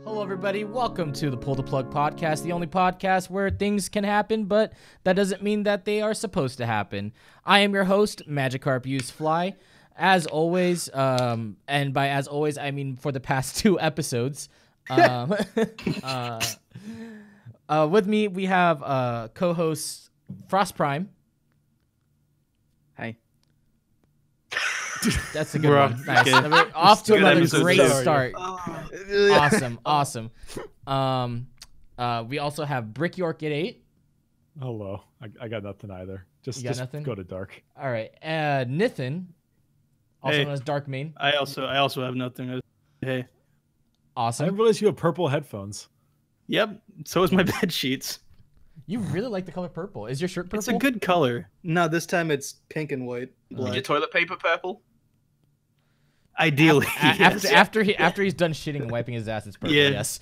Hello, everybody. Welcome to the Pull the Plug podcast, the only podcast where things can happen, but that doesn't mean that they are supposed to happen. I am your host, MagikarpUsedFly. As always, and by as always, I mean for the past 2 episodes. With me, we have co-host Frost Prime. Hi. That's a good one. Nice. We're off to another great start. Awesome. We also have Brick York at 8. Hello. I got nothing either. Just nothing? Go to dark. All right. Nithin, also known as Dark Main. I also have nothing. Hey. I Awesome. didn't realize you have purple headphones. Yep. So is my bed sheets. You really like the color purple. Is your shirt purple? It's a good color. No, this time it's pink and white. Is your toilet paper purple? Ideally. After he's done shitting and wiping his ass, it's purple. Yeah. Yes.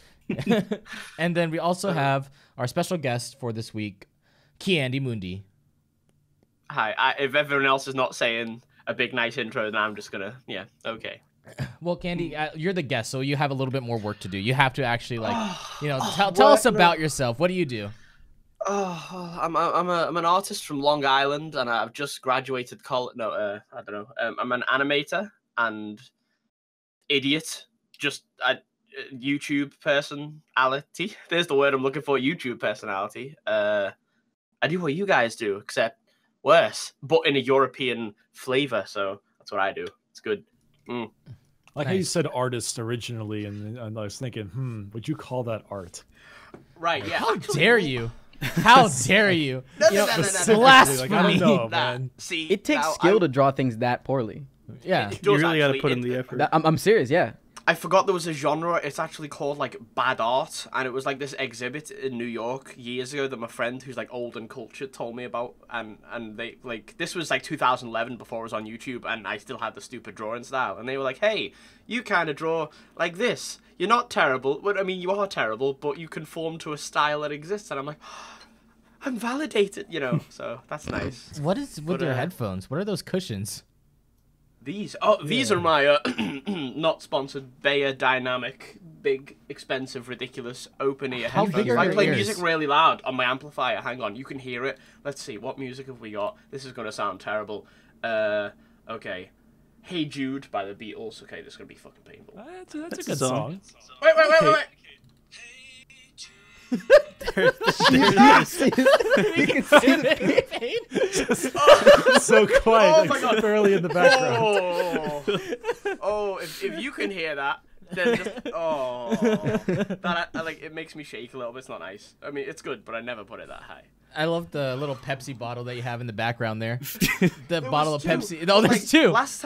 And then we also have our special guest for this week, Kiandymundi. Hi. If everyone else is not saying a big nice intro, then I'm just gonna okay. Well, Candy, you're the guest, so you have a little bit more work to do. You have to actually tell us about yourself. What do you do? Oh, I'm an artist from Long Island, and I've just graduated college. No, I don't know. I'm an animator and idiot. Just a YouTube personality. There's the word I'm looking for. YouTube personality. I do what you guys do, except worse, but in a European flavor. So that's what I do. It's good. Like how you said artist originally, and I was thinking, would you call that art? Right, yeah. How dare you? How dare you? No. Blasphemy. I don't know, man. See, It takes skill to draw things that poorly. Yeah. It You does really got to actually. put in the effort. I'm serious, yeah. I forgot there was a genre. It's actually called like bad art, and it was like this exhibit in New York years ago that my friend, who's like old and cultured, told me about. And they like this was like 2011 before it was on YouTube, and I still had the stupid drawing style. And they were like, "Hey, you kind of draw like this. You're not terrible. Well, I mean, you are terrible, but you conform to a style that exists." And I'm like, I'm validated, So that's nice. What is with your headphones? What are those cushions? These are my not sponsored Bayer Dynamic big expensive ridiculate open ear How headphones. big are I your play ears? music really loud on my amplifier. Hang on, you can hear it. Let's see, what music have we got? This is gonna sound terrible. Okay. Hey Jude by the Beatles. Okay, this is gonna be fucking painful. That's a good song. Wait. You can see the pain. So quiet. Oh my God. Barely in the background. If you can hear that, then just that like it makes me shake a little bit. It's not nice. I mean, it's good, but I never put it that high. I love the little Pepsi bottle that you have in the background there. The There bottle of was two. Pepsi. Oh, there's 2. Last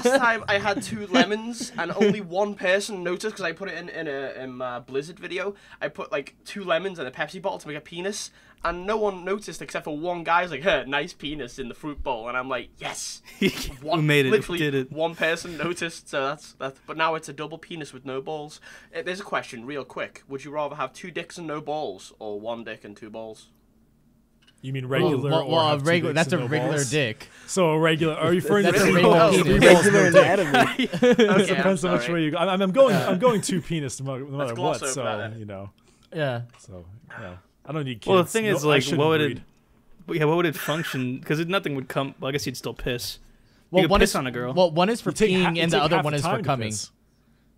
time I had 2 lemons, and only one person noticed because I put it in my Blizzard video. I put like 2 lemons and a Pepsi bottle to make a penis, and no one noticed except for one guy's like, "Hey, nice penis in the fruit bowl," and I'm like, "Yes, We made it. Literally, We did it. one person noticed, so that's. But now it's a double penis with no balls. There's a question, real quick: would you rather have 2 dicks and no balls, or 1 dick and 2 balls? You mean regular or a have 2 regular. dicks That's a and no regular balls? dick. So a regular. Are you referring That's to a three regular balls? penis. 3 balls, Regular no dick. anatomy. It Okay, depends I'm on which sorry. way you go. I'm going 2 penis no matter gloss what. over So that. Yeah. I don't need kids. Well, the thing is, like, I what would shouldn't what would it function? Because nothing would come. Well, I guess you'd still piss. Well, you could one piss is on a girl. Well, one is for You take peeing, and the other half one is time for to coming. piss.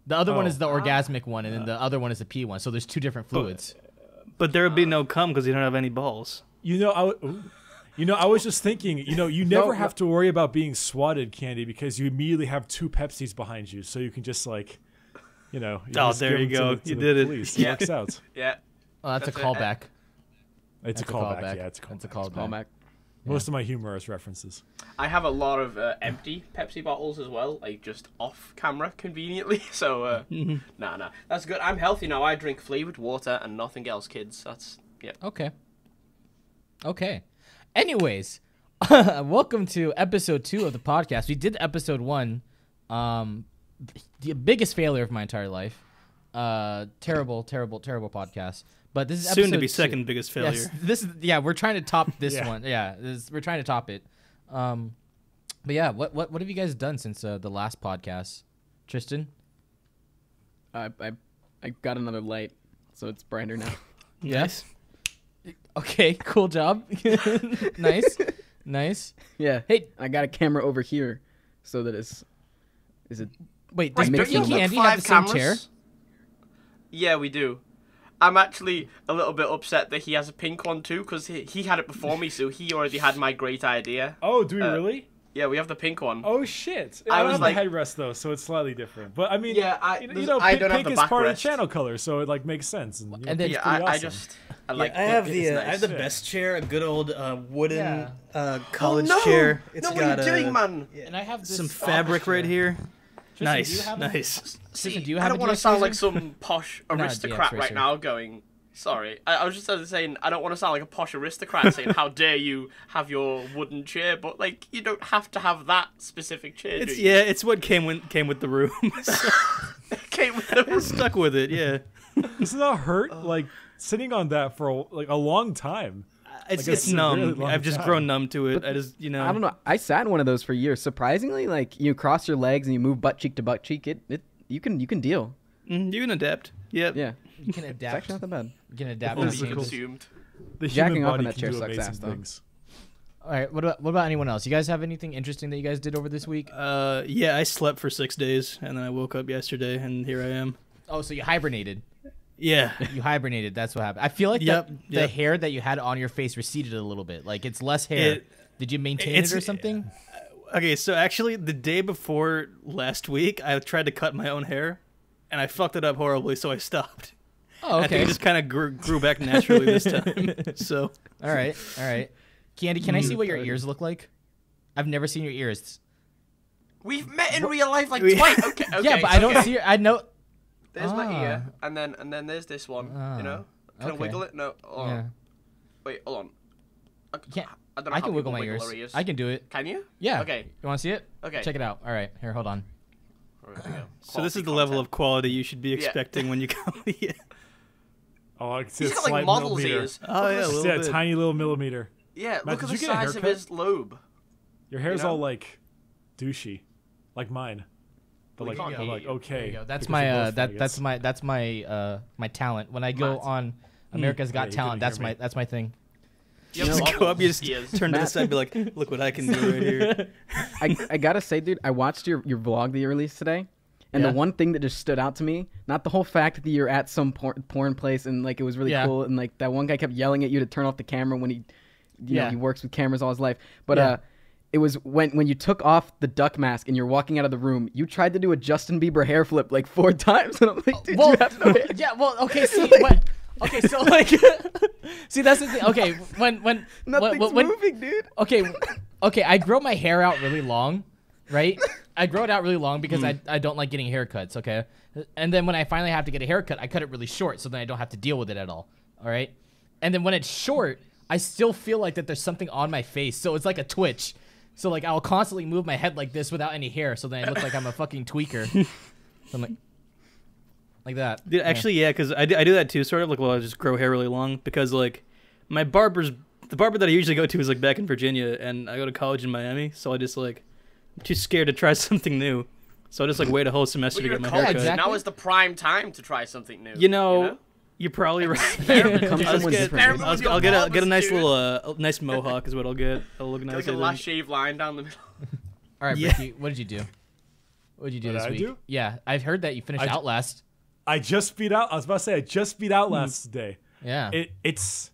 The other one Oh. is the orgasmic one, and then the other one is the pee one. So there's 2 different fluids. But there would be no cum because you don't have any balls. I was just thinking, you never have to worry about being swatted, Candy, because you immediately have 2 Pepsis behind you, so you can just just there give you them to go. the You did it. police. Yeah. Works out. Yeah. Oh, that's a That's it. callback. It's a callback. Yeah, it's a That's a callback. callback. Most of my humor is references. I have a lot of empty Pepsi bottles as well, like just off camera conveniently. So, nah. That's good. I'm healthy now. I drink flavored water and nothing else, kids. That's, yeah. Okay. Anyways, welcome to episode 2 of the podcast. We did episode 1, the biggest failure of my entire life. Terrible podcast. But this is Soon to episode be 2. second biggest failure. Yes, we're trying to top this Yeah. one. Yeah, we're trying to top it. But yeah, what have you guys done since the last podcast, Tristan? I I got another light, so it's brighter now. Yes. Okay, cool job. Nice. Nice. Yeah. Hey, I got a camera over here, so that is it? wait, does Wait, don't you Pinky have Andy have the same 5 chair? cameras? Yeah, we do. I'm actually a little bit upset that he has a pink one too, because he had it before me, so he already had my great idea. Oh, do we really? Yeah, we have the pink one. Oh shit! I I was don't have like- the headrest though, so it's slightly different. But I mean, Yeah, you know, I pink, don't have pink the is part of the backrest. channel color, so it like makes sense. And, you know, And then- Yeah, it's pretty I awesome. just I Yeah, like. I have it's I nice. have the Yeah. best chair, a good old wooden Yeah. college no! chair. No, what are you doing, man? And I have this Some fabric right here. Tristan, do you Nice, have a- nice. See, do you I have don't a want to DS sound like Racer? some posh No, aristocrat DS right Racer. now going, sorry. I was just saying, I don't want to sound like a posh aristocrat saying, how dare you have your wooden chair, but, like, you don't have to have that specific chair, It's do you? yeah, it's what came with the room. So Okay, with the I stuck with it. Yeah, Doesn't that hurt? Like sitting on that for a long time. it's Like, it's it's a numb. really long I've just time. grown numb to it. I just I don't know. I sat in one of those for years. Surprisingly, like you cross your legs and you move butt cheek to butt cheek. You can deal. You can adapt. Yep. Yeah. You can It's adapt. actually not that bad. You can adapt. will to be changes. consumed. The Jacking human off in body that chair can do sucks amazing ass, though. things. All right. What about anyone else? You guys have anything interesting that you guys did over this week? Yeah, I slept for 6 days and then I woke up yesterday and here I am. Oh, so you hibernated. Yeah. You hibernated. That's what happened. I feel like Yep, the yep. hair that you had on your face receded a little bit. Like it's less hair. Did you maintain it or something? Okay, so actually the day before last week, I tried to cut my own hair and I fucked it up horribly, so I stopped. Oh, I think okay. it just kind of grew back naturally this time. So All right. All right. Candy, can I see what your ears look like? I've never seen your ears. We've met in real life like We- twice. Okay, okay. Yeah, but I don't okay. see your. I know. There's my Ah. ear, and then there's this one. You know, can I okay. wiggle it? No. Hold on. Yeah. Wait, hold on. Can't, I don't know I how can wiggle people my ears. their ears. I can do it. Can you? Yeah. Okay. You want to see it? Okay. Check it out. All right. Here, hold on. There we go. So this is the Quality level content. of quality you should be expecting when you come. Yeah. Oh, I can see He's a got slight like model's millimeter. ears. Oh, Look at yeah, this- a See little a bit. tiny little millimeter. Yeah, Matt, look at did the you get a size of haircut? his lobe. Your hair's know? all like douchey, like mine. But like, can't but hear like you. okay. There you go. That's because my we're both that's faggots. my talent. When I go Matt. on America's Got Yeah, you Talent, couldn't hear me. that's my thing. You Just have go up, you just ears. turn to the side and be like, look what I can do right here. I gotta say, dude, I watched your vlog that you released today, and Yeah. the one thing that just stood out to me, not the whole fact that you're at some porn place and like it was really Yeah. cool, and like that one guy kept yelling at you to turn off the camera when he, you know, Yeah. he works with cameras all his life, but Yeah. it was when you took off the duck mask and you're walking out of the room, you tried to do a Justin Bieber hair flip like 4 times, and I'm like, dude, Well, you have no hair. yeah. Well, okay. See, okay. So like, see, that's the thing. Okay, when Nothing's when moving, dude. okay. I grow my hair out really long, right? I grow it out really long because I don't like getting haircuts. Okay, and then when I finally have to get a haircut, I cut it really short, so then I don't have to deal with it at all. All right, and then when it's short, I still feel like that there's something on my face, so it's like a twitch. So like I'll constantly move my head like this without any hair, so then I look like I'm a fucking tweaker. So I'm like that. Dude, actually, yeah, because I do that too, sort of. Like, well, I just grow hair really long because, like, the barber that I usually go to is, like, back in Virginia, and I go to college in Miami, so I just, like, I'm too scared to try something new. So I just, like, wait a whole semester But to you're get my in college. hair cut. exactly. Now is the prime time to try something new. You know, you're probably right. Come I'll someone get, different. I'll get a nice little, nice mohawk is what I'll get. It'll look nice. Like a I think. last shave line down the middle. All right, Yeah. Bricky, what did you do? What did you do What this did I week? do? Yeah, I've heard that you finished I- Outlast. I just beat out. I was about to say I just beat Outlast today. Yeah. It's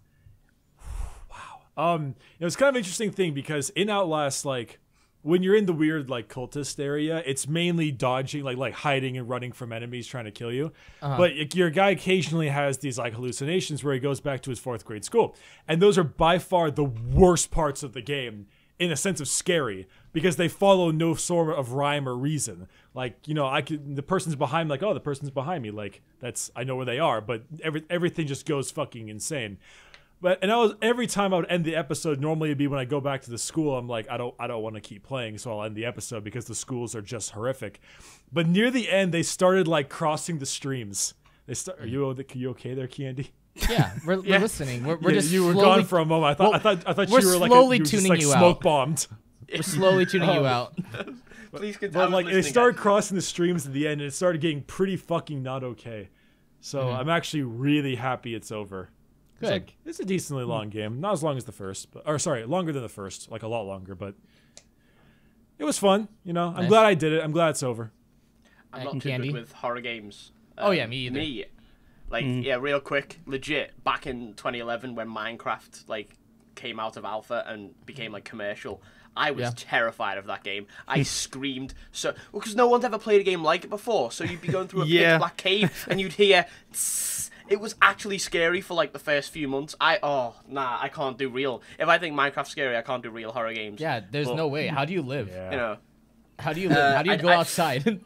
wow. It was kind of an interesting thing because in Outlast, like when you're in the weird like cultist area, it's mainly dodging, like hiding and running from enemies trying to kill you. But your guy occasionally has these like hallucinations where he goes back to his 4th grade school, and those are by far the worst parts of the game in a sense of scary because they follow no sort of rhyme or reason. Like, you know, the person's behind me, like, oh, the person's behind me, like I know where they are, but everything just goes fucking insane. Every time I would end the episode, normally it'd be when I go back to the school, I'm like, I don't want to keep playing, so I'll end the episode because the schools are just horrific. But near the end, they started like crossing the streams. Are you okay there, Kiandy? Yeah, we're listening. We're Yeah, just you were slowly, gone for a moment. I thought we're you were like slowly you were just, tuning like you out. smoke bombed. we're slowly tuning you out. Please continue. But like it started crossing the streams at the end, and it started getting pretty fucking not okay. So I'm actually really happy it's over. Good. Like, it's a decently long game. Not as long as the first, longer than the first, like a lot longer, but it was fun. You know, I'm glad I did it. I'm glad it's over. I'm not too Candy? good with horror games. Oh, yeah, me either. Yeah, real quick, legit. Back in 2011, when Minecraft like came out of alpha and became like commercial, I was terrified of that game. I screamed because no one's ever played a game like it before. So you'd be going through a pitch black cave and you'd hear. It was actually scary for like the first few months. I can't do real. If I think Minecraft's scary, I can't do real horror games. Yeah, there's no way. How do you live? Yeah. You know, How do you live? How do you go outside?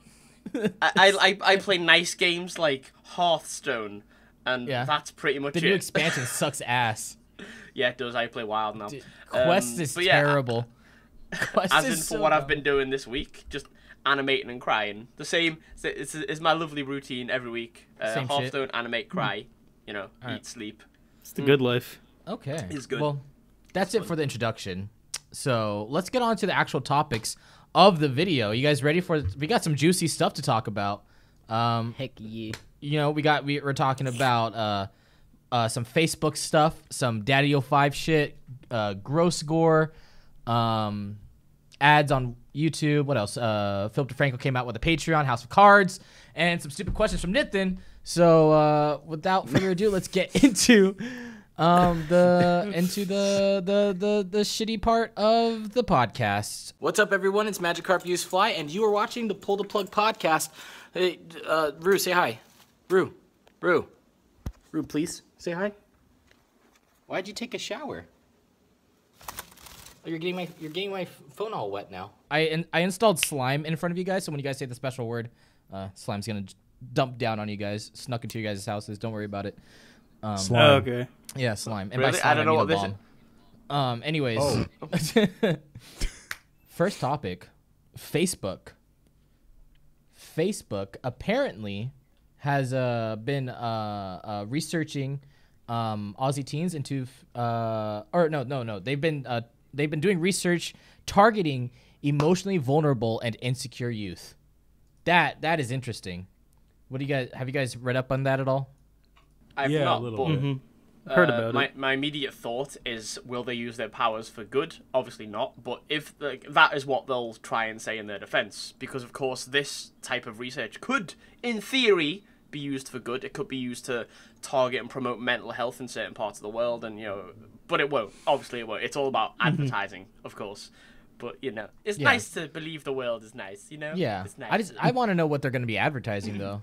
I play nice games like Hearthstone, and that's pretty much The it. new expansion sucks ass. Yeah, it does. I play WoW now. Quest is terrible. Quest As in is for what I've been doing this week, just animating and crying. The same is my lovely routine every week. Same Hearthstone, animate, cry. You know, right. eat, sleep. It's the good life. Okay. It's good. Well, that's it for the introduction. So let's get on to the actual topics of the video. You guys ready for? We got some juicy stuff to talk about. Heck yeah. You know, we're talking about some Facebook stuff, some DaddyoFive shit, gross gore, ads on YouTube. What else? Philip DeFranco came out with a Patreon, House of Cards, and some stupid questions from Nathan. So without further ado, let's get into the shitty part of the podcast. What's up, everyone? It's MagikarpUsedFly, and you are watching the Pull the Plug podcast. Hey, Rue, say hi. Rue, please say hi. Why'd you take a shower? Oh, you're getting my phone all wet now. I installed slime in front of you guys, so when you guys say the special word, slime's gonna dump down on you guys, snuck into your guys' houses. Don't worry about it. Slime. Oh, okay. Yeah, slime. And Really? by slime, I don't know mean what a this bomb. Anyways, first topic, Facebook. Facebook apparently has been researching Aussie teens into they've been doing research targeting emotionally vulnerable and insecure youth. That is interesting. What do you guys have you guys read up on that at all? I've Yeah, not, a little but, bit. Heard about it. My immediate thought is, will they use their powers for good? Obviously not, but if that is what they'll try and say in their defense, because of course this type of research could, in theory, be used for good. It could be used to target and promote mental health in certain parts of the world, and but it won't. Obviously it won't. It's all about advertising, of course. But it's nice to believe the world is nice. Yeah, it's nice. I want to know what they're going to be advertising though.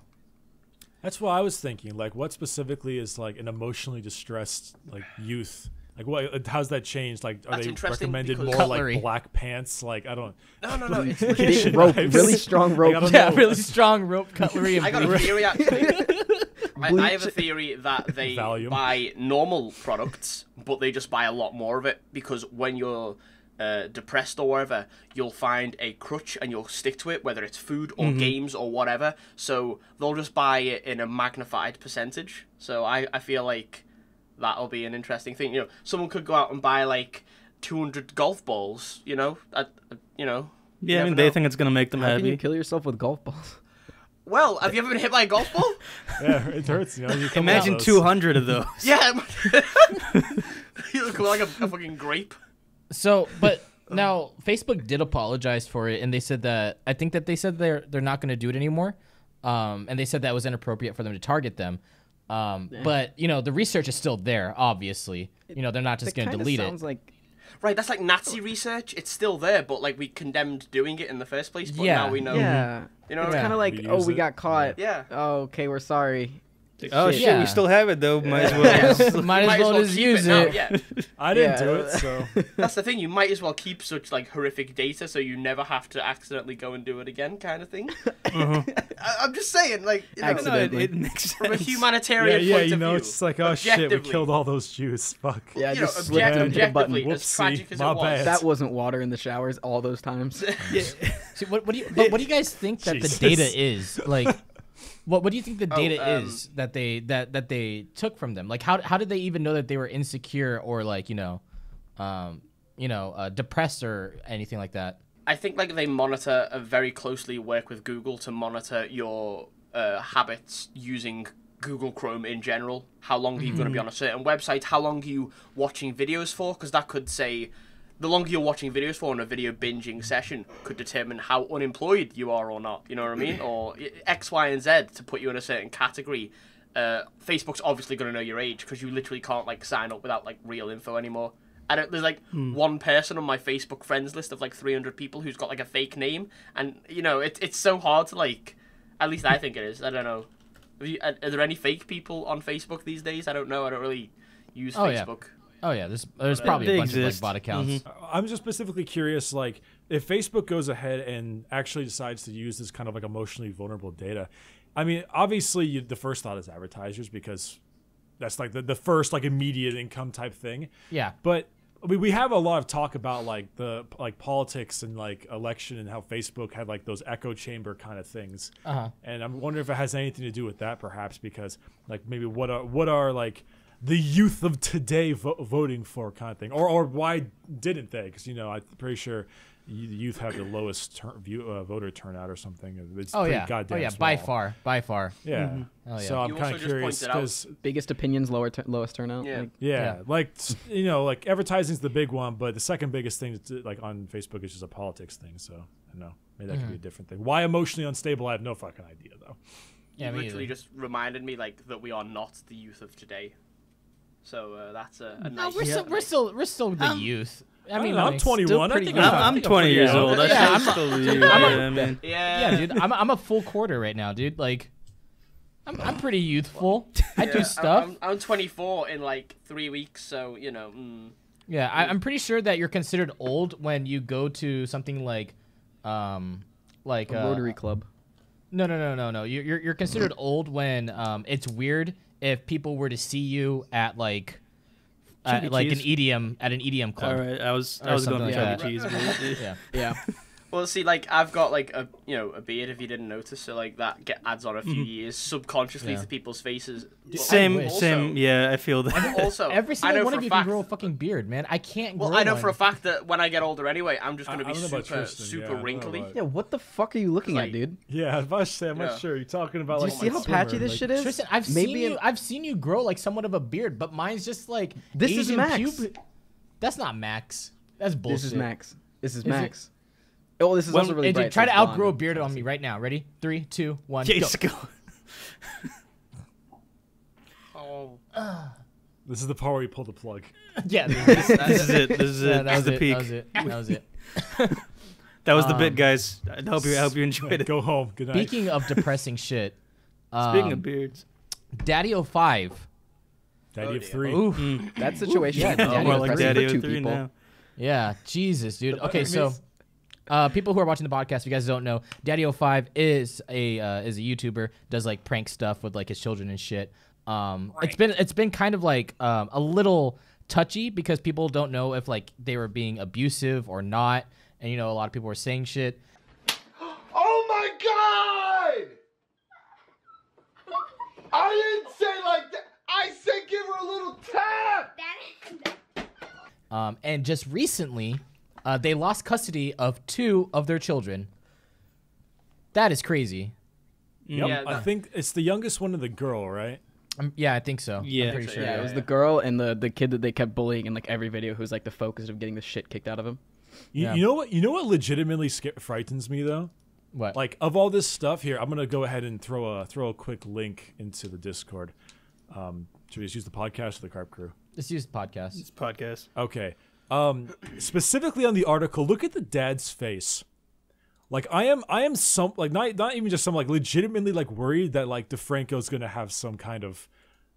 That's what I was thinking. Like, what specifically is like an emotionally distressed like youth? Like, what? How's that changed? Like, are That's they interesting recommended because- more Cutlery. like black pants? Like, I don't. No. It's Big rope, really strong rope. I don't Yeah, know. really strong rope cutlery. And I got a theory, actually. I have a theory that they Valium. buy normal products, but they just buy a lot more of it, because when you're depressed or whatever, you'll find a crutch and you'll stick to it, whether it's food or games or whatever. So they'll just buy it in a magnified percentage. So I feel like that'll be an interesting thing. Someone could go out and buy like 200 golf balls. Yeah, you I mean, never they know. think it's gonna make them How can you happy. kill yourself with golf balls? Well, have you ever been hit by a golf ball? Yeah, it hurts. You come Imagine with those. 200 of those. Yeah. You look like a fucking grape. So, but now Facebook did apologize for it, and they said that they said they're not going to do it anymore, and they said that was inappropriate for them to target them. But the research is still there. Obviously, they're not just going to delete it. Sounds like Right, that's like Nazi research. It's still there, but like we condemned doing it in the first place. But Yeah. now we know. yeah. You know. It's Yeah. kind of like, We oh, use we it. got caught. Yeah. Oh, okay, we're sorry. Oh Shit. shit, Yeah. we still have it though. Might as well. Yeah. Might as well just keep use now, it. Yeah. I didn't Yeah. do it, so That's the thing. You might as well keep such like horrific data, so you never have to accidentally go and do it again, kind of thing. I'm just saying, like, Accidentally. It makes sense. from a humanitarian yeah, point of view. it's like, oh shit, we objectively. killed all those Jews. Fuck. Yeah, You just know, slipped and hit a button. objectively, as Whoopsie, tragic as it my was. bad. That wasn't water in the showers all those times. See, what do you guys think that Jesus. the data is like? What do you think the data um, is that they took from them? Like, how did they even know that they were insecure or like depressed or anything like that? I think like they monitor very closely, work with Google to monitor your habits using Google Chrome in general. How long are you going to be on a certain website? How long are you watching videos for? Because that could say, the longer you're watching videos for in a video binging session could determine how unemployed you are or not. You know what I mean? Or X, Y, and Z to put you in a certain category. Facebook's obviously going to know your age because you literally can't like sign up without like real info anymore. There's like one person on my Facebook friends list of like 300 people who's got like a fake name, and you know it's so hard to like. At least I think it is. I don't know. Are there any fake people on Facebook these days? I don't know. I don't really use Facebook. Oh yeah, there's probably a bunch of like bot accounts. I'm just specifically curious, like if Facebook goes ahead and actually decides to use this kind of like emotionally vulnerable data. I mean, obviously the first thought is advertisers because that's like the first like immediate income type thing. Yeah. But we have a lot of talk about like the like politics and like election and how Facebook had like those echo chamber kind of things. And I'm wondering if it has anything to do with that, perhaps, because like maybe what are like the youth of today voting for kind of thing, or why didn't they? Because you know I'm pretty sure the youth have the lowest voter turnout or something. It's pretty goddamn small. by far. Yeah. So I'm kind of curious because biggest opinions, lowest turnout. Yeah. Like you know, like advertising's the big one, but the second biggest thing like on Facebook is just a politics thing. So I don't know, maybe that could be a different thing. Why emotionally unstable? I have no fucking idea though. Yeah, you literally just reminded me like that we are not the youth of today. So that's a nice. We're still the youth. I mean, I'm 21. I think I'm 20 years old. Yeah, Yeah, dude. I'm a full quarter right now, dude. Like, I'm pretty youthful. I do stuff. I'm 24 in like 3 weeks, so you know. Yeah, I'm pretty sure that you're considered old when you go to something like a Rotary Club. No. You're considered old when it's weird if people were to see you at like an EDM club. All right, I was going for Chuck E. Cheese. Yeah. Well, see, like I've got like a beard if you didn't notice, so like that adds on a few years subconsciously to people's faces. Same. Yeah, I feel that. Also, every single one of you can grow a fucking beard, man. I can't. Well, grow I know one. for a fact that when I get older anyway, I'm just gonna be super Tristan, wrinkly. Yeah, what the fuck are you looking at, dude? Yeah, I was about to say, I'm not sure. You're talking about Do like you see how patchy this shit is? Tristan, I've seen you grow like somewhat of a beard, but mine's just like This is Asian Max. That's not Max. That's bullshit. This is Max. Oh, this is also really bright. Try to outgrow a beard on me right now. Ready? 3, 2, 1, go. This is the part where you pull the plug. Yeah, This is it. This is the peak. That was it. That was the bit, guys. I hope you enjoyed it. Go home. Good night. Speaking of depressing shit. Speaking of beards. DaddyoFive. Daddy of 3. Ooh. That situation. Yeah, More like Daddy for of 2 3 people. now. Yeah, Jesus, dude. Okay, so people who are watching the podcast, if you guys don't know, DaddyoFive is a YouTuber, does like prank stuff with like his children and shit. It's been kind of like a little touchy because people don't know if like they were being abusive or not, and you know a lot of people were saying shit. Oh my god! I didn't say like that. I said give her a little tap. And just recently, they lost custody of 2 of their children. That is crazy. Yep. Yeah, I think it's the youngest one of the girl, right? Yeah, I think so. Yeah. I'm pretty sure. Yeah, it was the girl and the kid that they kept bullying in like every video who's like the focus of getting the shit kicked out of him. You know what? You know what legitimately frightens me though? What? Like of all this stuff here, I'm gonna go ahead and throw a quick link into the Discord. Should we just use the podcast or the Carp Crew? Let's use the podcast. It's podcast. Okay. Specifically on the article, look at the dad's face. Like I am some like not even just some like legitimately like worried that like DeFranco's gonna have some kind of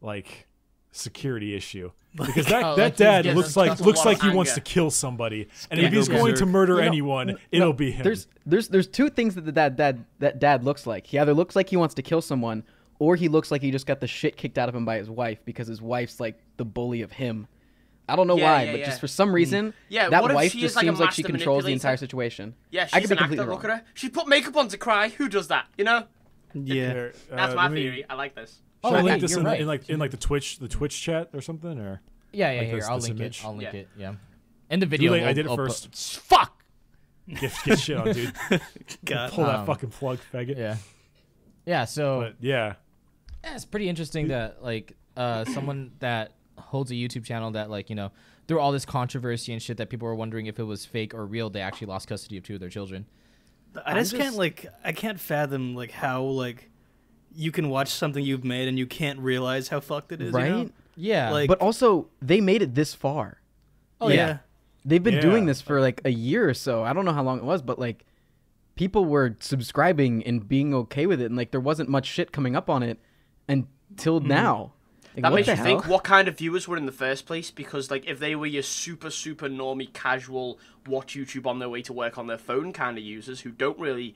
like security issue because that dad looks like he wants to kill somebody, and if he's going to murder anyone, it'll be him. There's 2 things that that dad looks like. He either looks like he wants to kill someone, or he looks like he just got the shit kicked out of him by his wife because his wife's like the bully of him. I don't know why, but just for some reason, that wife just seems like she controls the entire situation. Yeah, she's an actor. Look at her. She put makeup on to cry. Who does that? You know? Yeah. Here, That's my theory. I like this. Should I link this you're in right. like the Twitch chat or something or? Yeah, like here. I'll this link image? it. I'll link Yeah. it. Yeah. In the video, I did it first. Fuck. Get shit on, dude. God. Pull that fucking plug, faggot. Yeah. Yeah. So. But yeah. Yeah, it's pretty interesting that like someone that holds a YouTube channel that like, you know, through all this controversy and shit that people were wondering if it was fake or real, they actually lost custody of 2 of their children. I can't fathom like how like you can watch something you've made and you can't realize how fucked it is, right? You know? Yeah. Like, but also they made it this far. Oh yeah. yeah. They've been doing this for like a year or so. I don't know how long it was, but like people were subscribing and being okay with it, and like there wasn't much shit coming up on it until now. Like, That what makes the you hell? think what kind of viewers were in the first place, because like if they were your super normie casual watch YouTube on their way to work on their phone kind of users who don't really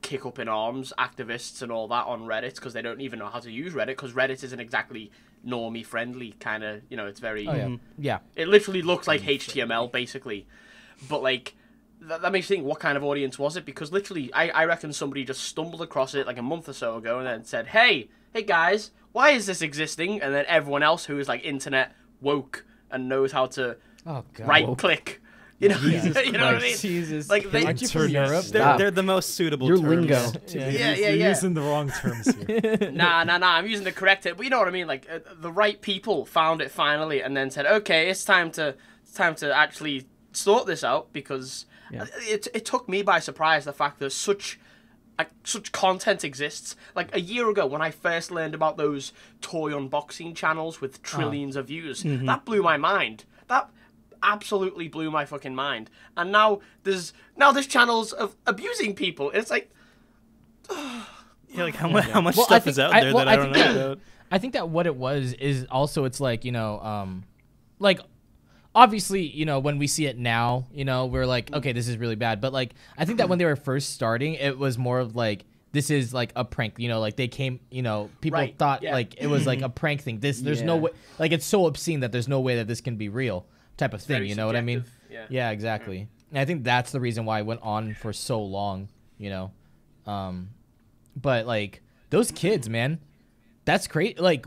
kick up in arms, activists and all that on Reddit because they don't even know how to use Reddit, because Reddit isn't exactly normie friendly kind of, you know, it's very Yeah. it literally looks like HTML basically. But like that makes you think, what kind of audience was it? Because literally I reckon somebody just stumbled across it like a month or so ago and then said, hey guys, why is this existing? And then everyone else who is like internet woke and knows how to right click, you know, you know what I mean? Jesus. Like they, Aren't you from Europe? They're the most suitable Your terms. lingo. yeah. You're using the wrong terms here. Nah. I'm using the correct it, but you know what I mean. Like the right people found it finally, and then said, "Okay, it's time to actually sort this out." Because it took me by surprise the fact that such content exists. Like a year ago, when I first learned about those toy unboxing channels with trillions of views, that blew my mind. That absolutely blew my fucking mind. And now there's channels of abusing people. It's like. Yeah, like how much stuff is out there that I don't know about. I think that what it was is also it's like, you know, like obviously, you know, when we see it now, you know, we're like, okay, this is really bad. But like, I think that when they were first starting, it was more of like, this is like a prank, you know, like they came, you know, people thought like it was like a prank thing. There's no way, like it's so obscene that there's no way that this can be real type of thing. You know what I mean? Yeah, exactly. And I think that's the reason why it went on for so long, you know. But like those kids, man, that's great. Like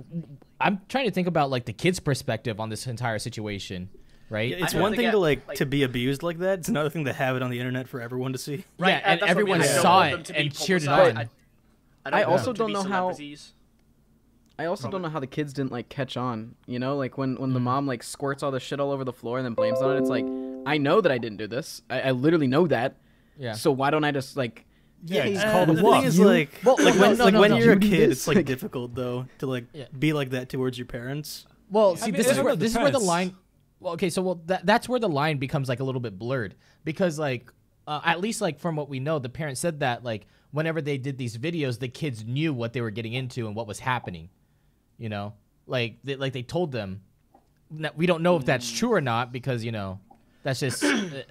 I'm trying to think about like the kids' perspective on this entire situation, right? Yeah, it's one thing to to be abused like that. It's another thing to have it on the internet for everyone to see. Right, yeah, and everyone saw it and cheered it on. I also don't know how. I also don't know how the kids didn't like catch on. You know, like when the mom like squirts all the shit all over the floor and then blames on it. It's like, I know that I didn't do this. I literally know that. Yeah. So why don't I just like? Yeah, it's called a the bluff. thing is like, when you're a kid, this? it's like difficult though to be like that towards your parents. Well, see, this is where the line. Well, okay, so that's where the line becomes like a little bit blurred because like at least like from what we know, the parents said that like whenever they did these videos, the kids knew what they were getting into and what was happening. You know, like they told them. We don't know if that's true or not because you know. That's just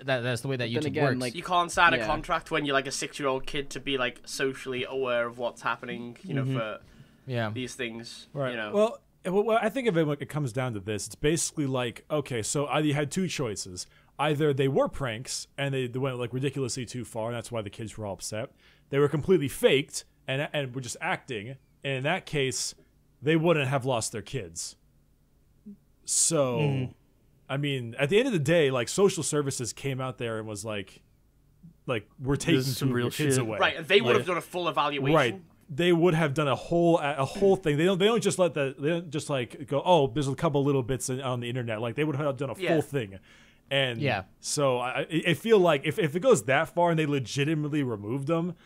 that's the way that YouTube works. Like, you can't sign a contract when you're like a 6-year-old kid to be like socially aware of what's happening, you know, for these things. Right. You know. Well, I think of it when it comes down to this. It's basically like, okay, so you had two choices. Either they were pranks and they went like ridiculously too far, and that's why the kids were all upset. They were completely faked and were just acting. And in that case, they wouldn't have lost their kids. So. I mean, at the end of the day, like social services came out there and was like we're taking some real kids away. Right, and they would have done a full evaluation. Right, they would have done a whole thing. They don't just like go, oh, there's a couple little bits on the internet. Like they would have done a full thing. And so I feel like if it goes that far and they legitimately removed them,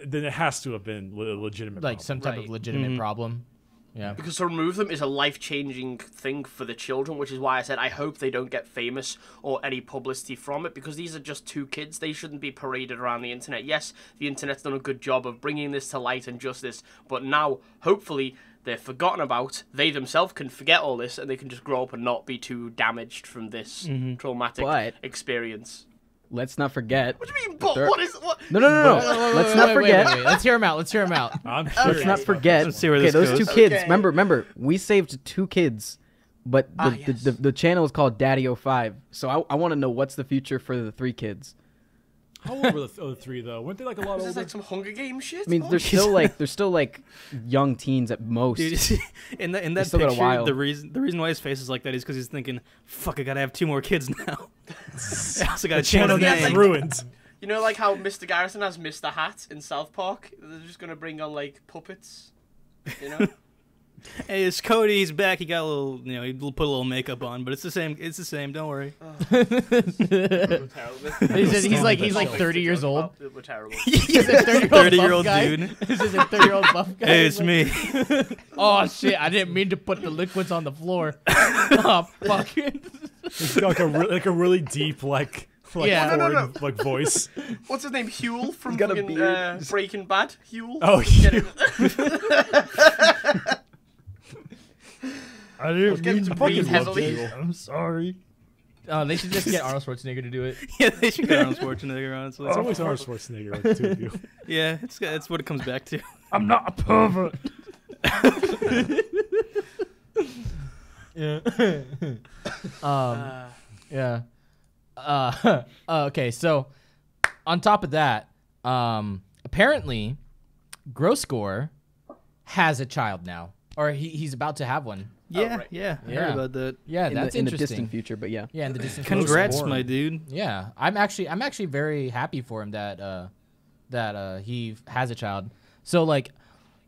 then it has to have been a legitimate like problem. some type of legitimate problem. Yeah. Because to remove them is a life-changing thing for the children, which is why I said I hope they don't get famous or any publicity from it, because these are just two kids. They shouldn't be paraded around the internet. Yes, the internet's done a good job of bringing this to light and justice, but now, hopefully, they're forgotten about. They themselves can forget all this, and they can just grow up and not be too damaged from this traumatic experience. Let's not forget. What do you mean, but what is... What? No. Let's not forget. Wait. Let's hear him out. I'm Let's not forget. Let's see where this those goes. 2 kids. Remember, we saved 2 kids, but the channel is called DaddyoFive. So I want to know what's the future for the 3 kids. How old were the 3 though? Weren't they like a lot older? Is this like some Hunger Games shit? I mean, they're still like young teens at most. Dude, in that still got a picture, while. the reason why his face is like that is because he's thinking, "Fuck, I gotta have 2 more kids now." I also got a channel that's ruined. You know, like how Mr. Garrison has Mr. Hat in South Park? They're just gonna bring on like puppets. You know. Hey, it's Cody. He's back. He got a little, you know, he put a little makeup on, but it's the same. It's the same. Don't worry. He's like 30 years old. We're terrible. He's a 30-year-old dude. This is a 30-year-old buff guy. Hey, it's me. Oh shit! I didn't mean to put the liquids on the floor. Oh fuck! He's got like a really deep like Yeah. foreign, like voice. What's his name? Huel from got a fucking, beard. Breaking Bad. Huel. Oh, Get it? I didn't mean to breathe heavily. I'm sorry. They should just get Arnold Schwarzenegger to do it. Yeah, they should get Arnold Schwarzenegger, honestly. It's always Arnold Schwarzenegger, like the two of you. Yeah, it's what it comes back to. I'm not a pervert. Yeah. Yeah. Okay, so on top of that, apparently, Gore has a child now, or he's about to have one. Yeah, right. yeah, I Yeah. heard about that. Yeah, in that's the interesting. distant future, but yeah. Yeah, in the distant Congrats, future. my dude. Yeah, I'm actually very happy for him that he has a child. So like,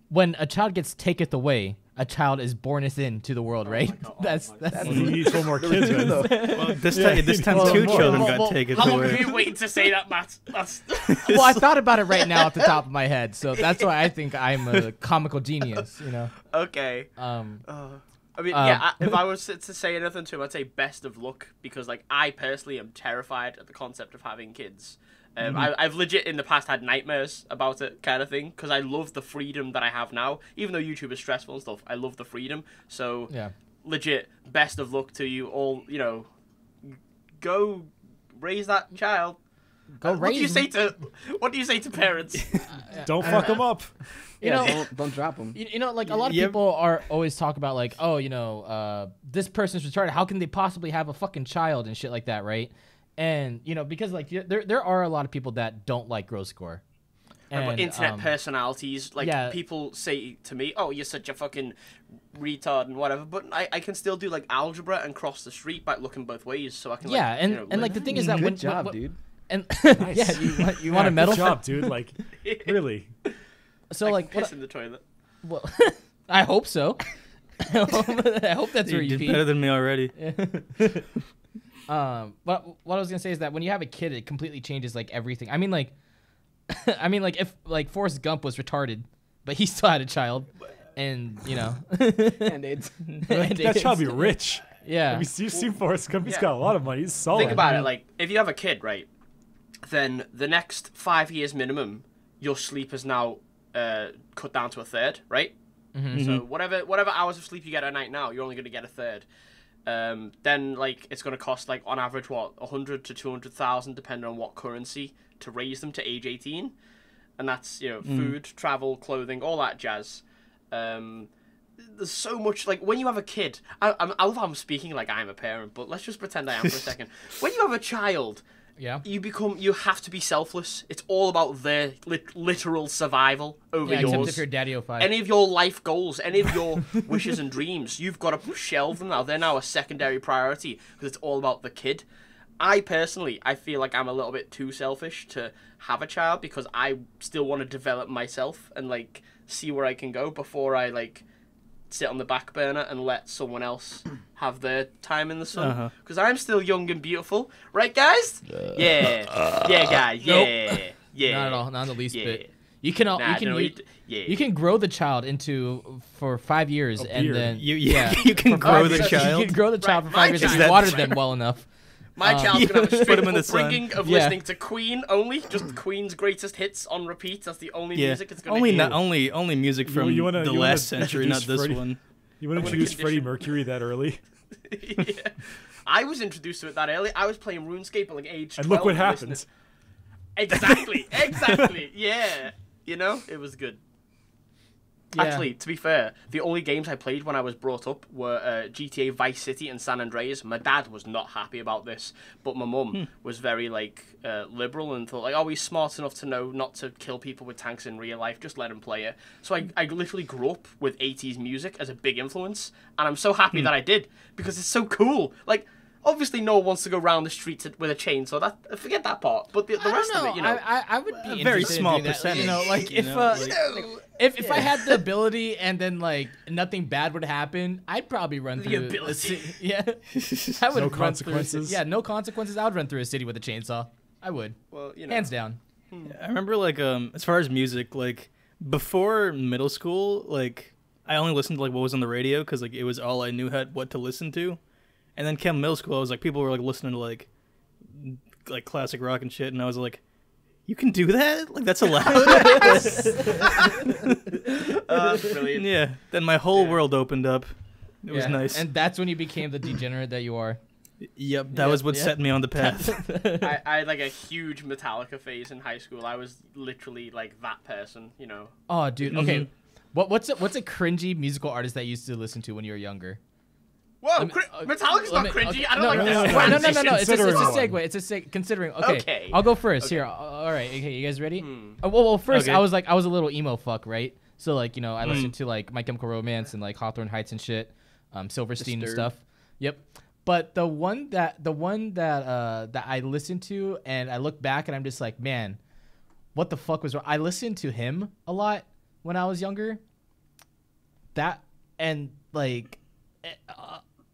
when a child gets taketh away, a child is borneth into the world, right? That's He needs one more kids, man. Well, this time Well, two well, children well, got taken How long have away. you been waiting to say that, Matt? That's well, I thought about it right now off the top of my head, so that's why I think I'm a comical genius. You know. okay. I mean, if I was to say anything to him, I'd say best of luck, because like I personally am terrified at the concept of having kids. I've legit in the past had nightmares about it, kind of thing, because I love the freedom that I have now. Even though YouTube is stressful and stuff, I love the freedom. So Yeah. legit, best of luck to you all. You know, go raise that child. Go What do you raise say to parents? Don't fuck him up. You know, Don't drop them. you know, like a lot of people are always talk about like, oh, you know, this person's retarded. How can they possibly have a fucking child and shit like that, right? And you know, because like there are a lot of people that don't like Gore. But And, internet personalities, like yeah. people say to me, "Oh, you're such a fucking retard and whatever." But I can still do like algebra and cross the street by looking both ways, so I can. Yeah, like, and you know, and like the thing is that Good when job, when, dude. And yeah, you want a medal? Good job, dude. Like, really. So I like, can piss in the toilet. well, I hope so. I hope that's where You you did pee. better than me already. But what I was gonna say is that when you have a kid, it completely changes like everything. I mean, like if like Forrest Gump was retarded, but he still had a child, and you know, And it's That child be rich. Yeah. Have you seen Forrest Gump? He's got a lot of money. He's solid. Think about it. Like, if you have a kid, right, then the next 5 years minimum, your sleep is now cut down to a third, right? So whatever hours of sleep you get a night now, you're only going to get a third. Then like it's going to cost like on average what 100 to 200,000 depending on what currency to raise them to age 18, and that's, you know, food, travel, clothing, all that jazz. There's so much, like, when you have a kid, I love how I'm speaking like I'm a parent, but let's just pretend I am for a second. When you have a child, Yeah. you have to be selfless. It's all about their literal survival over Yeah, except yours. if you're DaddyoFive. Any of your life goals, any of your wishes and dreams, you've got to shelve them now. They're now a secondary priority because it's all about the kid. I feel like I'm a little bit too selfish to have a child because I still want to develop myself and like see where I can go before I like sit on the back burner and let someone else have their time in the sun. Because I'm still young and beautiful, right, guys? Yeah, guys. Yeah, yeah. Not at all. Not in the least bit. You can Yeah. you can grow the child into for 5 years and beard. then You can grow the You child. can grow the child Right, for 5 my years if child- you water them well enough. My child's gonna have a Put strict him in the sun. upbringing of Yeah. listening to Queen only, just Queen's greatest hits on repeat. That's the only Yeah, music it's gonna hear. only music from you wanna the last century, not introduce this Freddie? one. You want to introduce Freddie Mercury that early? Yeah. I was introduced to it that early. I was playing RuneScape at like age 12. And look what listening- happens. Exactly. Yeah. You know, it was good. Yeah. Actually, to be fair, the only games I played when I was brought up were GTA Vice City and San Andreas. My dad was not happy about this, but my mum was very like liberal and thought like, oh, he's smart enough to know not to kill people with tanks in real life. Just let him play it. So I literally grew up with 80s music as a big influence, and I'm so happy that I did because it's so cool. Like, obviously, no one wants to go around the streets with a chainsaw. That forget that part. But the rest of it, you know, I would be very interested in small doing that, percentage, You know, like you if know, if I had the ability and then like nothing bad would happen, I'd probably run The through ability. Yeah, I would No run consequences? Through no consequences. I would run through a city with a chainsaw. I would, Well, you know. hands down. I remember like as far as music, like before middle school, like I only listened to like what was on the radio because like it was all I knew what to listen to. And then came middle school, I was like people were like listening to like classic rock and shit, and I was like, you can do that? Like that's allowed? Brilliant. Yeah. Then my whole world opened up. It was nice. And that's when you became the degenerate that you are. Yep, that was what set me on the path. I had like a huge Metallica phase in high school. I was literally like that person, you know. Oh, dude. Okay, what's a cringy musical artist that you used to listen to when you were younger? Whoa, Metallica's not cringy. I don't like this. No. It's a Considering segue. It's a considering. Okay, Okay. I'll go first. Here. All right. Okay, you guys ready? Well, first Okay. I was a little emo fuck, right? So like, you know, I listened to like My Chemical Romance and like Hawthorne Heights and shit, Silverstein and stuff. Yep. But the one that I listened to and I look back and I'm just like, man, what the fuck was wrong? I listened to him a lot when I was younger. That and like.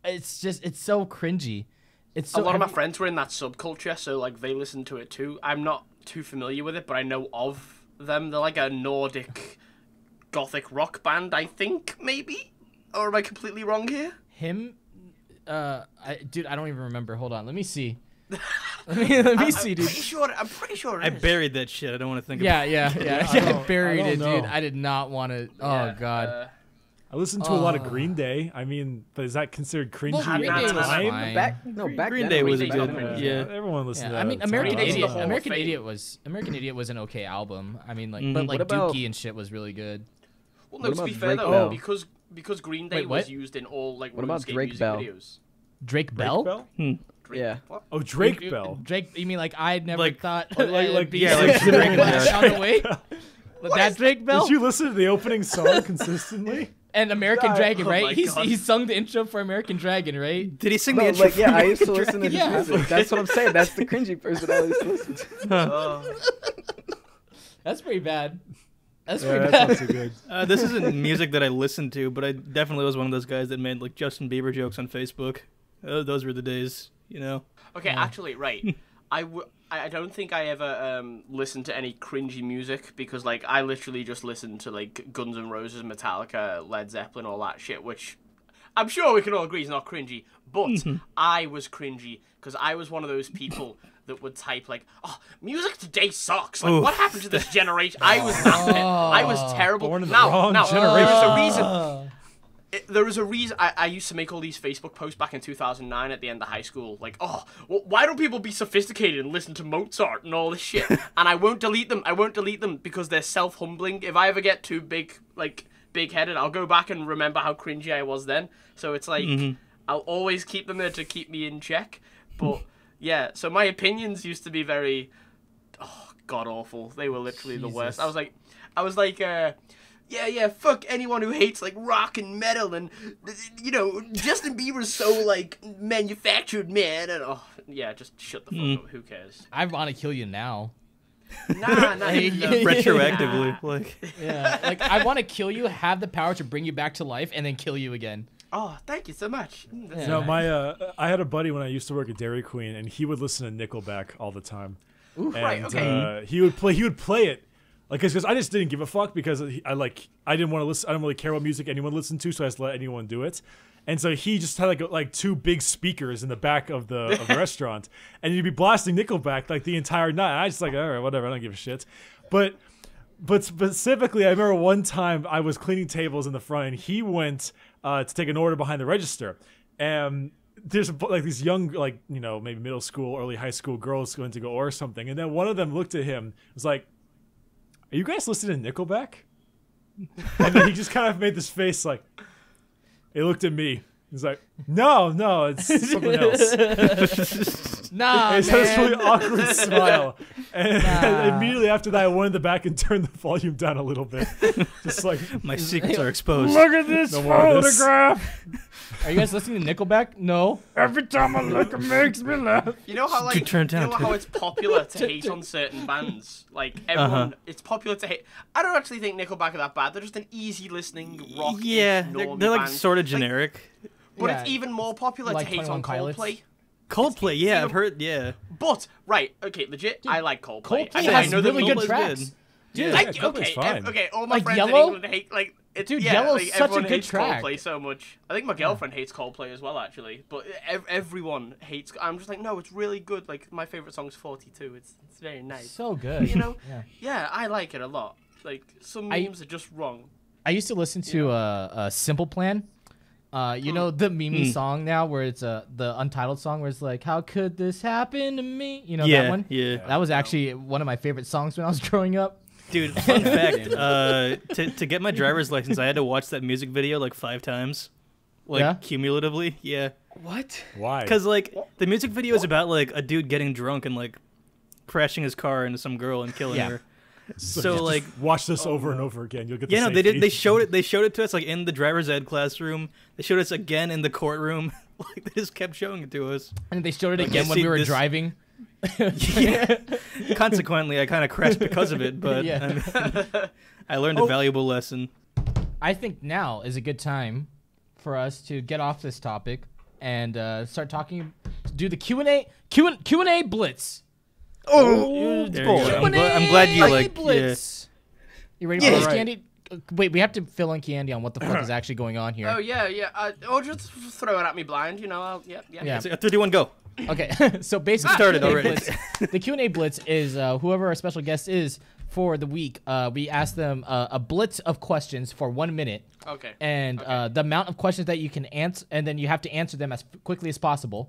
It's so cringy. It's so, a lot of my friends were in that subculture, so like they listened to it too. I'm not too familiar with it, but I know of them. They're like a Nordic gothic rock band, I think, maybe? Or am I completely wrong here? Him, dude, I don't even remember. Hold on, let me see. let me see, dude. I'm pretty sure. I buried that shit. I don't want to think Yeah, about it. I buried it, know. dude. I did not want to. Oh god. I listened to a lot of Green Day. I mean, but is that considered cringy Well, Green at Day the was time? fine. Back Green then Day it was a Green good Day's one. Yeah, Yeah. everyone listened to that. I mean, at the time. American Fame. Idiot was an okay album. I mean, like, but like What about- Dookie and shit was really good. Well, no, What to be about fair Drake though, Bell? because Green Day Wait, was what? used in all like What about RuneScape Drake music Bell? videos. Drake Drake Bell? Bell? Drake, Yeah. What? Oh, Drake Bell. Drake? You mean like I never Like- thought like- it'd be yeah, so like Drake flash Bell. on the way? That Drake Bell? Did you listen to the opening song consistently? And American Dragon, oh right? my He God. sung the intro for American Dragon, right? Did he sing No, the intro? like, yeah, for I used to American listen to his Yeah. music. That's what I'm saying. That's the cringy person I used to listen to. That's pretty bad. That's Yeah, pretty that's bad. not too good. This isn't music that I listened to, but I definitely was one of those guys that made like Justin Bieber jokes on Facebook. Those were the days, you know. Okay, actually, right. I don't think I ever listened to any cringy music because like I literally just listened to like Guns N' Roses, Metallica, Led Zeppelin, all that shit, which I'm sure we can all agree is not cringy. But I was cringy because I was one of those people that would type like, "Oh, music today sucks. Like, what happened to this generation?" I was that. I was terrible. Born in the now, wrong now, generation. there's a reason. There was a reason I used to make all these Facebook posts back in 2009 at the end of high school, like, oh, why don't people be sophisticated and listen to Mozart and all this shit? And I won't delete them. I won't delete them because they're self-humbling. If I ever get too big-headed, I'll go back and remember how cringy I was then. So it's like, I'll always keep them there to keep me in check. But yeah, so my opinions used to be very, god-awful. They were literally the worst. I was like, yeah, fuck anyone who hates, like, rock and metal, and, you know, Justin Bieber's so, like, manufactured, man, and, yeah, just shut the fuck up, who cares? I want to kill you now. Nah, not even though. Retroactively, like. Yeah, like I want to kill you, have the power to bring you back to life, and then kill you again. Oh, thank you so much. That's Yeah. No, I had a buddy when I used to work at Dairy Queen, and he would listen to Nickelback all the time. And, right, okay. He would play it, like, because I just didn't give a fuck because I didn't want to listen. I don't really care what music anyone listened to, so I just let anyone do it. And so he just had like two big speakers in the back of the restaurant, and he'd be blasting Nickelback like the entire night. I just like, all right, whatever, I don't give a shit. But specifically, I remember one time I was cleaning tables in the front, and he went to take an order behind the register, and there's like these young, like, you know, maybe middle school, early high school girls going to go order something, and then one of them looked at him, was like, "Are you guys listening to Nickelback?" And then he just kind of made this face like, he looked at me. He's like, no, it's something else. Nah, And he had this man. really awkward smile. And immediately after that, I went in the back and turned the volume down a little bit. Just like, My secrets are exposed. look at this No more of this. photograph. Are you guys listening to Nickelback? No. Every time I look, it makes me laugh. You know how like turn it down, you know how it's popular to hate on certain bands. Like everyone, it's popular to hate. I don't actually think Nickelback are that bad. They're just an easy listening rock. Yeah, they're like band. sort of generic. But Yeah. it's even more popular Like to hate 21 on Pilots? Coldplay. Coldplay, yeah, I've heard, yeah. But right, okay, legit. I like Coldplay. Coldplay I has know really that good Coldplay's tracks. good. Dude, Like, Coldplay's okay, fine. okay, all my Like friends Yellow? in England hate like Dude, yeah, Yellow's like, such a everyone good hates track. Coldplay so much. I think my girlfriend hates Coldplay as well, actually. But everyone hates. I'm just like, no, it's really good. Like my favorite song's 42. It's very nice. So good. You know? Yeah. Yeah, I like it a lot. Like some memes are just wrong. I used to listen to a Simple Plan. You know the Mimi song now, where it's the Untitled song, where it's like, "How could this happen to me?" You know that one? Yeah. That was actually one of my favorite songs when I was growing up. Dude, fun fact, to get my driver's license, I had to watch that music video like 5 times. Like, Yeah? cumulatively, yeah. What? Why? Because, like, the music video is about, like, a dude getting drunk and, like, crashing his car into some girl and killing Yeah. her. So, like... watch this over and over again. You'll get the Yeah, no, same they did. They feeling. showed it to us, like, in the driver's ed classroom. They showed us again in the courtroom. Like, they just kept showing it to us. And they showed it Like, again you when see we were this- driving. Yeah. Consequently, I kind of crashed because of it, but Yeah. I mean, I learned a valuable lesson. I think now is a good time for us to get off this topic and start talking. Do the Q&A Blitz. There you go. I'm glad you like. Yeah. Blitz. You ready for this, Alright. Candy? Wait, we have to fill in Candy on what the fuck is actually going on here. Oh yeah. Or just throw it at me blind. You know. Yeah. Yeah. So, 31, go. Okay, so basically, Started Q&A already. Blitz, the Q&A Blitz is whoever our special guest is for the week. We ask them a blitz of questions for 1 minute, Okay. and the amount of questions that you can answer, and then you have to answer them as quickly as possible.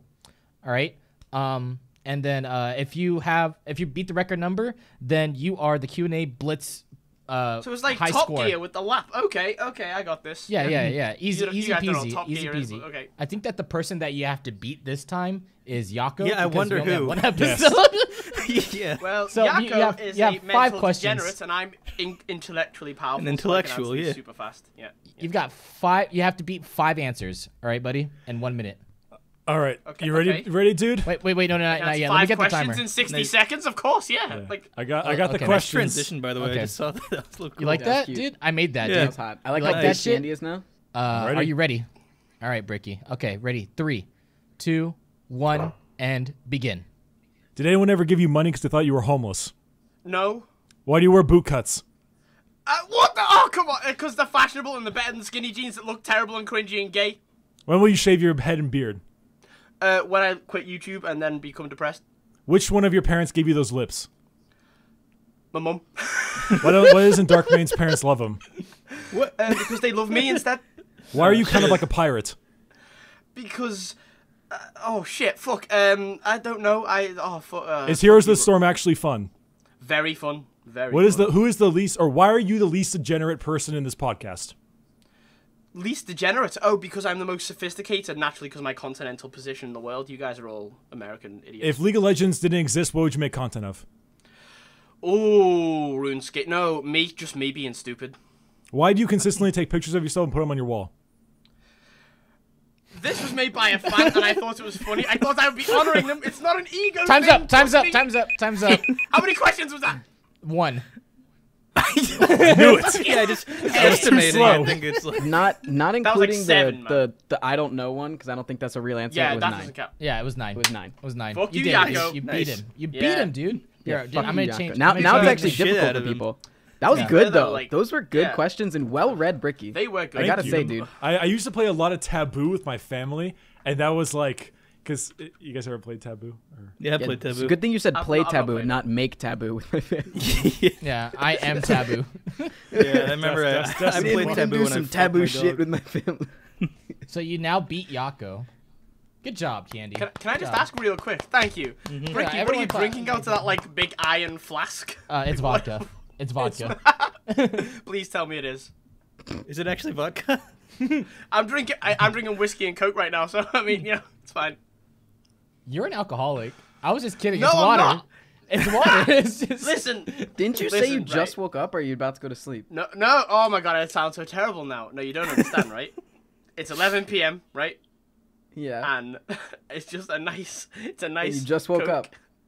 All right. And then if you beat the record number, then you are the Q&A Blitz. So it's like high Top score. Gear with the lap. Okay, I got this. Yeah. Easy, You easy guys don't know what peasy, Top easy Gear is, peasy. but okay. I think that the person that you have to beat this time is Yako. Yeah, I because wonder we only have who. one Yes. episode. Yeah. Well, So Yako you have- is you have a 5 mental questions. degenerate, and I'm intellectually powerful. An so I can intellectual, answer these yeah. super fast. Yeah. You've got 5. You have to beat 5 answers. All right, buddy, in 1 minute. All right. Okay, You ready? okay. Ready, dude? Wait, no, not That's yet. Let me 5 get the questions timer. in 60 seconds, of course. Yeah. Like I got okay. the Nice Nice questions. transition, by the way. Okay. I just saw that. That was a little cool. You like Yeah, that's that, cute. dude? I made that, Yeah. dude. That's hot. I like You how like big that shit? Candy is now. Ready? Are you ready? All right, Bricky. Okay, ready. 3, 2, 1, and begin. Did anyone ever give you money because they thought you were homeless? no. Why do you wear boot cuts? What the? Oh, come on! Because they're fashionable and they're better than skinny jeans that look terrible and cringy and gay. When will you shave your head and beard? When I quit YouTube and then become depressed. Which one of your parents gave you those lips? My mum. Why doesn't Darkmane's parents love him? Because they love me instead. Why are you kind of like a pirate? Because. Oh shit! Fuck. I don't know. Is Heroes of the Storm actually fun? Very fun. Very. What is fun. who is the least, or why are you the least degenerate person in this podcast? Least degenerate? Oh, because I'm the most sophisticated, naturally, because of my continental position in the world. You guys are all American idiots. If League of Legends didn't exist, what would you make content of? Oh, RuneScape. No, just me being stupid. Why do you consistently take pictures of yourself and put them on your wall? This was made by a fan, and I thought it was funny. I thought I would be honoring them. It's not an ego Time's thing. up. Time's trust up. me. Time's up. Time's up. How many questions was that? 1. I knew it. Yeah, just estimating. slow. I think it's like. Not was like including 7, the I don't know one because I don't think that's a real answer. Yeah, it was that 9. doesn't count. Yeah, it was 9. It was 9. It was 9. Fuck you, did. Yako. You beat Nice. him. You beat Yeah. him, dude. Yeah, Dude, fuck I'm you, gonna Yako. change. Now I'm gonna it's change actually the shit difficult out for of him. people. That was Yeah. good Yeah, though. like- Those were good yeah. questions and well read, Bricky. They were good. I gotta Thank say, you. dude. I used to play a lot of Taboo with my family, and that was like, because you guys ever played Taboo? Or? Yeah, I Yeah, played it's Taboo. a good thing you said I've play not Taboo played and it. not make Taboo with my family. Yeah, I am taboo. Yeah, I remember That's I we played can Taboo do when I some fucked taboo my shit dog. with my family. So you now beat Yako. Good job, Candy. Can I Good just job. ask real quick? Thank you. Bricky, Yeah, what are everyone you thought- drinking out of that, like, big iron flask? It's vodka. It's vodka. Please tell me it is. Is it actually vodka? I'm drinking whiskey and Coke right now, so, I mean, you know, it's fine. You're an alcoholic. I was just kidding. No, it's I'm water. not. It's water. It's just... Listen. Didn't you say you Listen, just right. woke up or are you about to go to sleep? No, oh my god, I sound so terrible now. No, you don't understand, right? It's 11 p.m., right? Yeah. And it's just a nice. It's a nice. And you just woke Coke. up.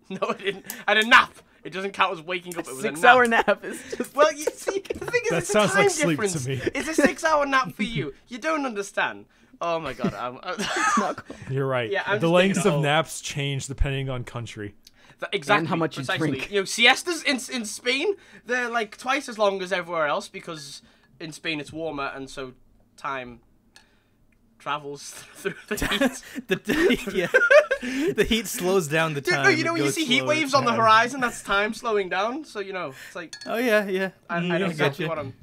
No, I didn't. I had a nap. It doesn't count as waking up. It was a 6-hour nap is just. Well, you see, the thing is, That it's a sounds time like sleep to difference. me. It's a 6-hour nap for you. You don't understand. Oh my god. You're right. Yeah, I'm the just lengths thinking, of naps change depending on country. Exactly. And how much you precisely. drink. You know, siestas in Spain, they're like twice as long as everywhere else because in Spain it's warmer and so time travels through the heat. The heat slows down the time. Dude, no, you know It when you goes see heat slower. waves on the horizon, that's time slowing down. So you know, it's like Oh yeah. I know get exactly you. what I'm.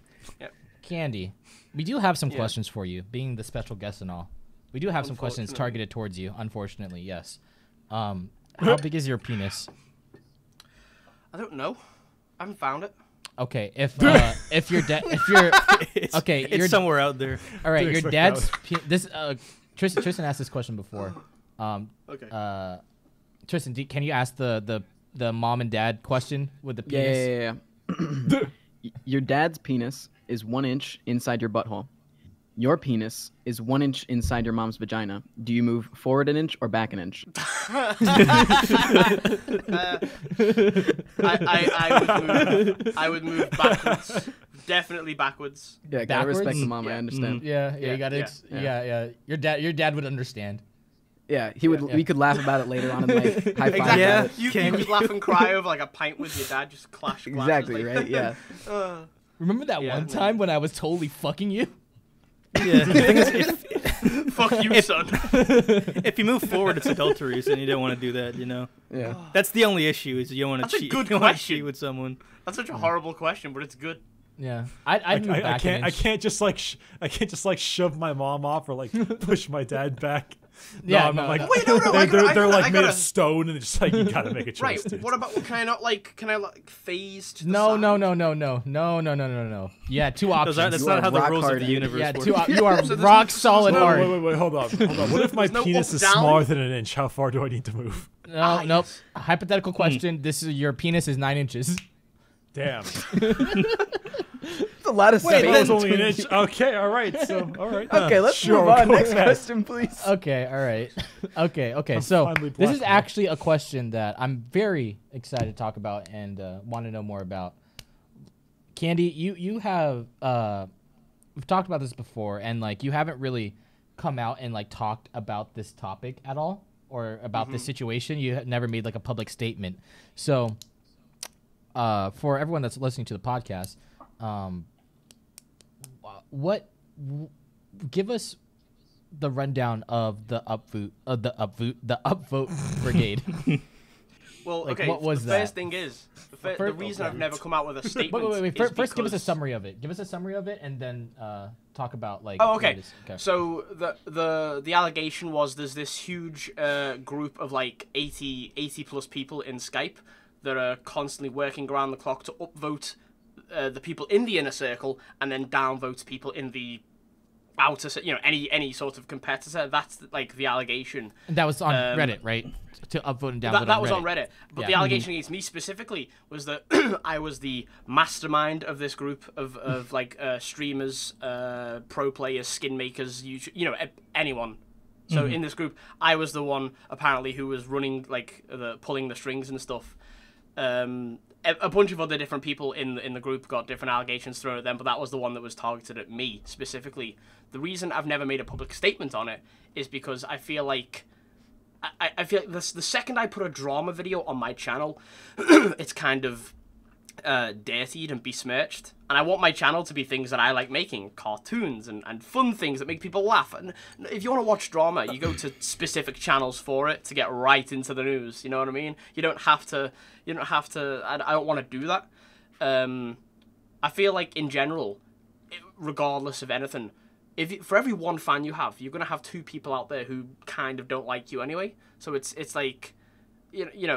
Candy, we do have some questions for you, being the special guest and all. We do have some questions targeted towards you. Unfortunately, yes. How big is your penis? I don't know. I haven't found it. Okay, if you're okay, It's you're somewhere out there. all right. Didn't Your expect dad's Tristan asked this question before. Okay. Tristan, can you ask the mom and dad question with the penis? Yeah. Your dad's penis is 1 inch inside your butthole. Your penis is 1 inch inside your mom's vagina. Do you move forward an inch or back an inch? I would move backwards. Definitely backwards. Yeah, gotta respect Backwards? the mom. I understand. Yeah, Yeah, you gotta. yeah. Your dad would understand. Yeah, he would. We could laugh about it later on in life. High five. Exactly. Yeah. about it. You could laugh and cry over like a pint with your dad, just clash glasses. Exactly. like, Right. Yeah. Remember that Yeah, one no. time when I was totally fucking you? Yeah. The thing is, Fuck you, son. if you move forward, it's adultery, so you don't want to do that. You know. Yeah. That's the only issue is you don't want That's to a cheat. good You don't want to question. cheat with someone. That's such a horrible question, but it's good. Yeah, I'd move back an I inch. can't just like shove my mom off or like push my dad back. Yeah, I'm no, like no. Wait, no, I they're gotta- like I made gotta- of stone and it's just like you gotta make a choice. Right. Dude. What about? Can I phase to the No. side? Yeah, two options. That's You not are how the rock rules of hard, the dude. universe Yeah, work. you are So there's rock no- solid there's no- hard. Wait, hold on. What if my no penis up, is down? smaller than an inch? How far do I need to move? No, nope. yes. Hypothetical question. This is your penis is 9 inches. Damn. It's a lot of Wait, space. that was only an inch. Okay, all right. So, all right. Okay, let's Sure, move on. go Next ahead. question, please. Okay, all right. Okay. I'm So finally this is black now. actually a question that I'm very excited to talk about and want to know more about. Candy, you have we've talked about this before, and like you haven't really come out and like talked about this topic at all or about this situation. You have never made like a public statement. So for everyone that's listening to the podcast, give us the rundown of the upvote brigade. Well, Like, okay. what was the that? first thing is the reason I've never come out with a statement. Wait. is First, give us a because- summary of it. Give us a summary of it, and then talk about like. Oh, what okay. it is. Okay. So the allegation was there's this huge group of like 80 plus people in Skype that are constantly working around the clock to upvote the people in the inner circle and then downvote people in the outer, any sort of competitor. That's like the allegation. And that was on Reddit, right? To upvote and downvote. That was on Reddit. But Yeah. the allegation against me specifically was that I was the mastermind of this group of like streamers, pro players, skin makers, anyone. So in this group, I was the one apparently who was running like pulling the strings and stuff. A bunch of other different people in the group got different allegations thrown at them, but that was the one that was targeted at me specifically. The reason I've never made a public statement on it is because I feel like I feel like the second I put a drama video on my channel, it's kind of dirtied and besmirched. And I want my channel to be things that I like making, cartoons and fun things that make people laugh. And if you want to watch drama, you go to specific channels for it to get right into the news. You know what I mean? You don't have to. I don't want to do that. I feel like in general, regardless of anything, for every one fan you have, you're gonna have two people out there who kind of don't like you anyway. So it's like,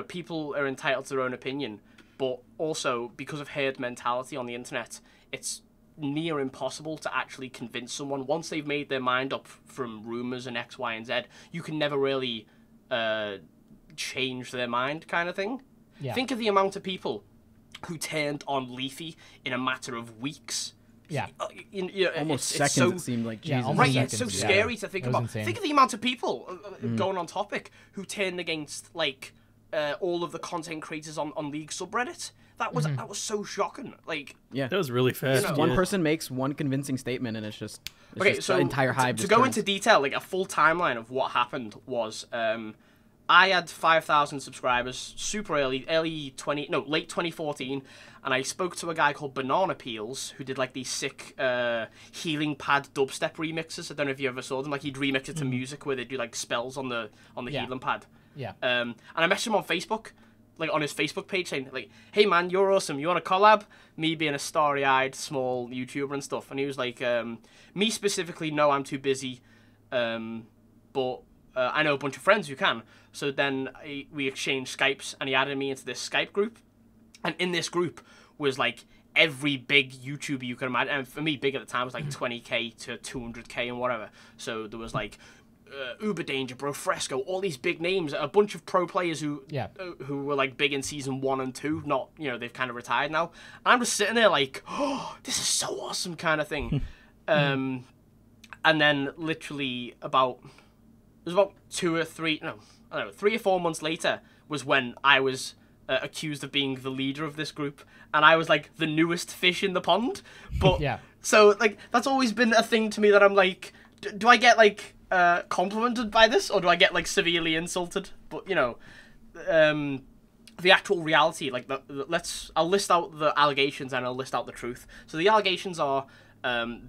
people are entitled to their own opinion, but also because of herd mentality on the internet, it's near impossible to actually convince someone once they've made their mind up from rumors and X, Y, and Z. You can never really change their mind, kind of thing. Yeah. Think of the amount of people who turned on Leafy in a matter of weeks Yeah. Almost it's seconds so, it seemed like. Yeah, Jesus. almost Right, yeah, it's so seconds, yeah. scary to think It was about. insane. Think of the amount of people going on topic who turned against like all of the content creators on League subreddit. That was so shocking. Like, Yeah, That was really fast. know, one yeah. person makes one convincing statement, and it's just so the entire hive. to just go turns. into detail, like a full timeline of what happened was, I had 5,000 subscribers super late 2014, and I spoke to a guy called Banana Peels who did like these sick healing pad dubstep remixes. I don't know if you ever saw them. Like he'd remix it to music where they do like spells on the Yeah. healing pad. Yeah. And I messaged him on Facebook, like on his Facebook page, saying like, "Hey man, you're awesome. You want to collab?" Me being a starry-eyed small YouTuber and stuff, and he was like, "Me specifically, no, I'm too busy, but I know a bunch of friends who can." So then we exchanged Skypes, and he added me into this Skype group, and in this group was like every big YouTuber you can imagine, and for me, big at the time was like 20k to 200k and whatever. So there was like Uber Danger, Bro Fresco, all these big names, a bunch of pro players who were like big in season 1 and 2, not, they've kind of retired now. And I'm just sitting there like, oh, this is so awesome kind of thing. And then literally about 3 or 4 months later was when I was accused of being the leader of this group, and I was like the newest fish in the pond. But so like that's always been a thing to me that I'm like, do I get like complimented by this, or do I get like severely insulted? But the actual reality, like I'll list out the allegations and I'll list out the truth. So the allegations are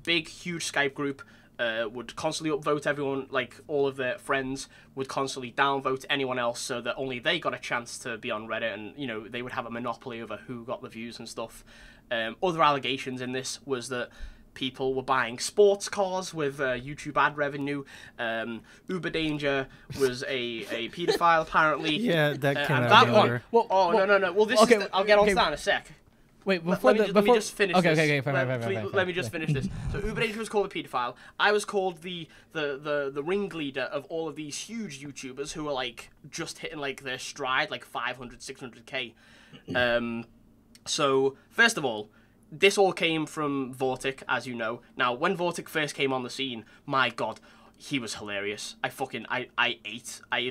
big, huge Skype group would constantly upvote everyone, like all of their friends would constantly downvote anyone else, so that only they got a chance to be on Reddit, and they would have a monopoly over who got the views and stuff. Other allegations in this was that people were buying sports cars with YouTube ad revenue. Uber Danger was a paedophile, apparently. Yeah, that came and out. that one. No. Well, this is I'll get on to that in a sec. Wait, Let me just finish this. Let me just finish this. So Uber Danger was called a paedophile. I was called the ringleader of all of these huge YouTubers who were like just hitting like their stride, like 500, 600k. So first of all, this all came from Vortic, as you know. Now, when Vortic first came on the scene, my God, he was hilarious. I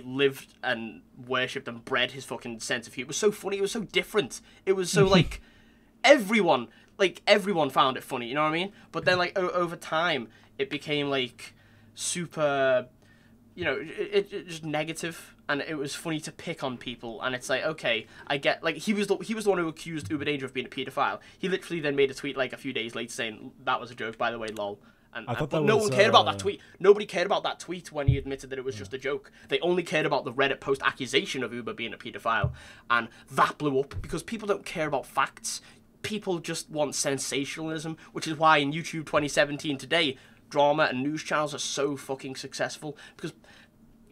lived and worshipped and bred his fucking sense of humor. It was so funny. It was so different. It was so like everyone found it funny. You know what I mean? But then like over time, it became like super, it just negative. And it was funny to pick on people, and it's like, okay, I get, like, he was the one who accused Uber Danger of being a paedophile. He literally then made a tweet like a few days later saying that was a joke, by the way, lol. But no one cared about that tweet. Nobody cared about that tweet when he admitted that it was just a joke. They only cared about the Reddit post accusation of Uber being a paedophile, and that blew up because people don't care about facts. People just want sensationalism, which is why in YouTube 2017 today, drama and news channels are so fucking successful, because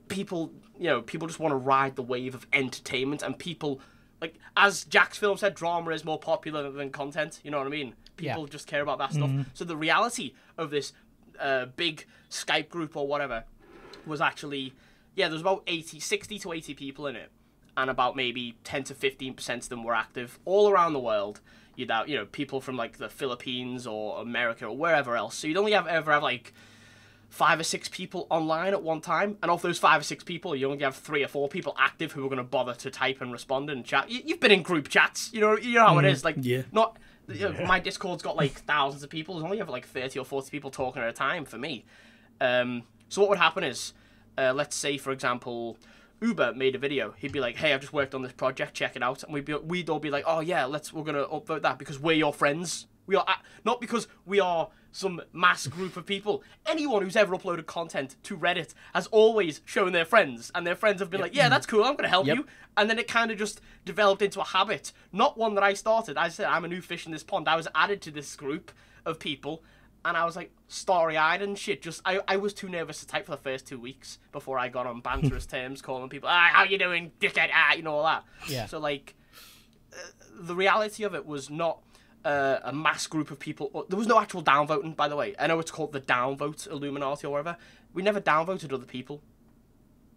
people just want to ride the wave of entertainment, and people, like, as Jack's film said, drama is more popular than content, you know what I mean? People just care about that stuff. So the reality of this big Skype group or whatever was actually, there's about 60 to 80 people in it, and about maybe 10 to 15% of them were active all around the world. You'd have, people from, like, the Philippines or America or wherever else. So you'd only ever have, like, 5 or 6 people online at one time, and of those 5 or 6 people, you only have 3 or 4 people active who are going to bother to type and respond and chat. You've been in group chats, you know how it is. Like, my Discord's got like thousands of people. There's only ever like 30 or 40 people talking at a time for me. So what would happen is, let's say for example, Uber made a video. He'd be like, "Hey, I've just worked on this project. Check it out." And we'd all be like, "Oh yeah, we're gonna upvote that because we're your friends. We are not because we are some mass group of people. Anyone who's ever uploaded content to Reddit has always shown their friends, and their friends have been like, "Yeah, that's cool. I'm gonna help you." And then it kind of just developed into a habit, not one that I started. I said, "I'm a new fish in this pond." I was added to this group of people, and I was like starry-eyed and shit. I was too nervous to type for the first 2 weeks before I got on banterous terms, calling people, "How you doing, dickhead?" All that. Yeah. So like, the reality of it was not a mass group of people. There was no actual downvoting, by the way. I know it's called the downvote Illuminati or whatever. We never downvoted other people.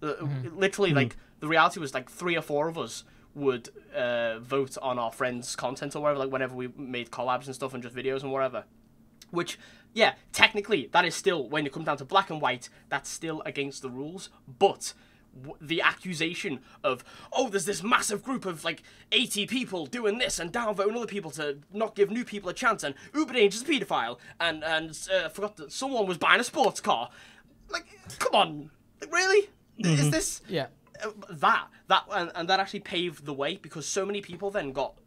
Literally, like, the reality was like 3 or 4 of us would vote on our friends' content or whatever, like whenever we made collabs and stuff and just videos and whatever. which, yeah, technically, that is still, when it comes down to black and white, that's still against the rules, but the accusation of, oh, there's this massive group of, like, 80 people doing this and downvoting other people to not give new people a chance, and Uberdange is a paedophile, and I forgot that someone was buying a sports car. Like, come on. Like, really? Is this... Yeah. That actually paved the way, because so many people then got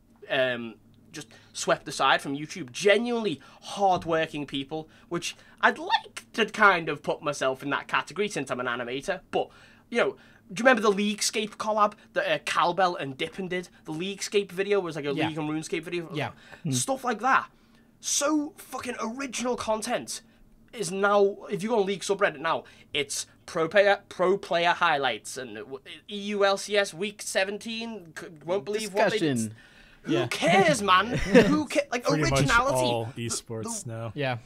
just swept aside from YouTube. Genuinely hard-working people, which I'd like to kind of put myself in that category since I'm an animator, but... You know, do you remember the Leaguescape collab that Cowbell and Dippin did? The Leaguescape video was like a League and RuneScape video. Yeah. Stuff like that. So fucking original content is now, if you go on League subreddit now, it's pro player highlights and EU LCS week 17. Won't believe Discussion. what they... Who cares, man? Who cares? Like, Pretty originality. much all esports now. Yeah.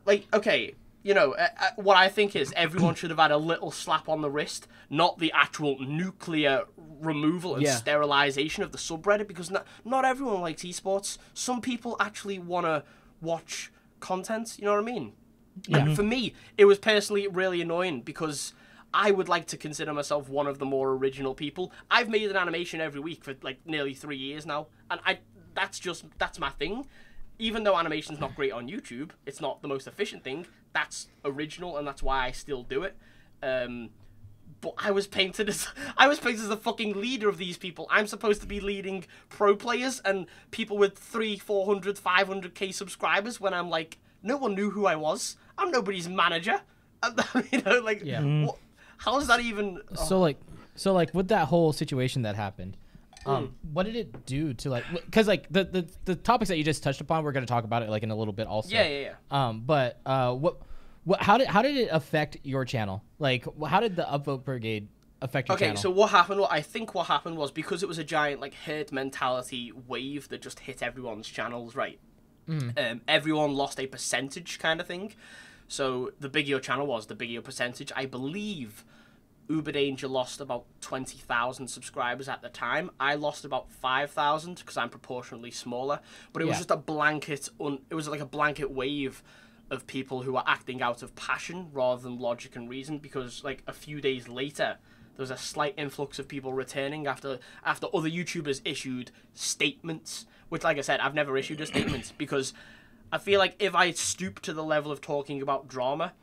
Like, okay... You know, what I think is everyone should have had a little slap on the wrist, not the actual nuclear removal and sterilization of the subreddit, because not everyone likes esports. Some people actually want to watch content, you know what I mean? Yeah. And for me, it was personally really annoying, because I would like to consider myself one of the more original people. I've made an animation every week for, like, nearly 3 years now, and that's my thing. Even though animation's not great on YouTube, it's not the most efficient thing, that's original, and that's why I still do it. But I was painted as the fucking leader of these people. I'm supposed to be leading pro players and people with 300, 400, 500k subscribers, when I'm like, no one knew who I was. I'm nobody's manager. You know, like, how is that even... Oh. So like with that whole situation that happened, what did it do to, like, because like the topics that you just touched upon, we're going to talk about it like in a little bit also. Yeah. But how did it affect your channel? Like, how did the Upvote Brigade affect your channel? Okay, so what happened? I think what happened was, because it was a giant, like, herd mentality wave that just hit everyone's channels, right? Everyone lost a percentage kind of thing. So the bigger your channel was, the bigger your percentage. I believe Uberdanger lost about 20,000 subscribers at the time. I lost about 5,000 because I'm proportionally smaller. But it was just a blanket. It was like a blanket wave of people who were acting out of passion rather than logic and reason. Because, like, a few days later, there was a slight influx of people returning after other YouTubers issued statements. Which, like I said, I've never issued a statement, because I feel like if I stoop to the level of talking about drama,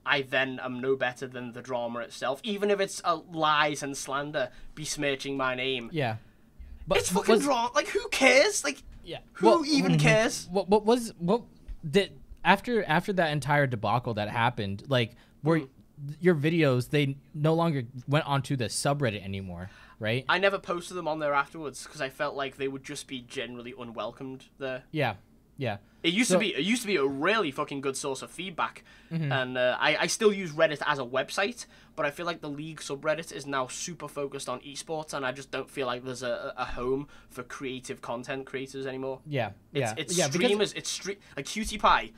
I then am no better than the drama itself, even if it's lies and slander besmirching my name. Yeah, but it's fucking drama. Like, who cares? Like, who even cares? What did after that entire debacle that happened? Like, were your videos, they no longer went onto the subreddit anymore, right? I never posted them on there afterwards because I felt like they would just be generally unwelcomed there. Yeah. It used to be a really fucking good source of feedback, and I still use Reddit as a website, but I feel like the League subreddit is now super focused on esports, and I just don't feel like there's a home for creative content creators anymore. It's streamers. Like Cutie Pie,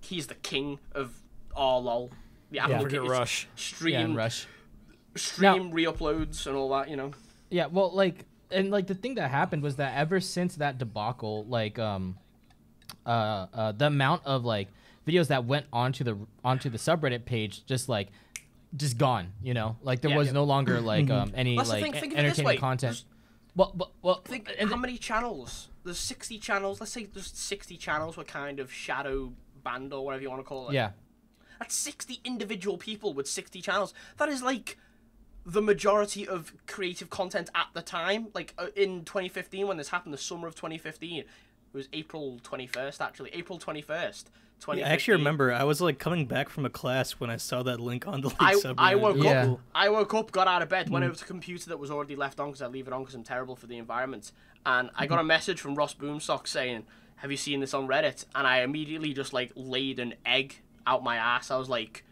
he's the king of lol. Forget Rush. Stream re-uploads and all that, you know. Yeah, well, like, and like the thing that happened was that ever since that debacle, like the amount of like videos that went onto the subreddit page just gone, you know, like there was no longer like any like entertaining content. Well, think how many channels? There's 60 channels. Let's say there's 60 channels were kind of shadow banned or whatever you want to call it. Yeah, that's 60 individual people with 60 channels. That is like the majority of creative content at the time. Like in 2015, when this happened, the summer of 2015. It was April 21st, actually. April 21st, 2015. Yeah, I actually remember. I was, like, coming back from a class when I saw that link on the League subreddit. I woke up, got out of bed, went over to a computer that was already left on because I leave it on because I'm terrible for the environment. And I got a message from Ross Boomsock saying, have you seen this on Reddit? And I immediately just, like, laid an egg out my ass. I was like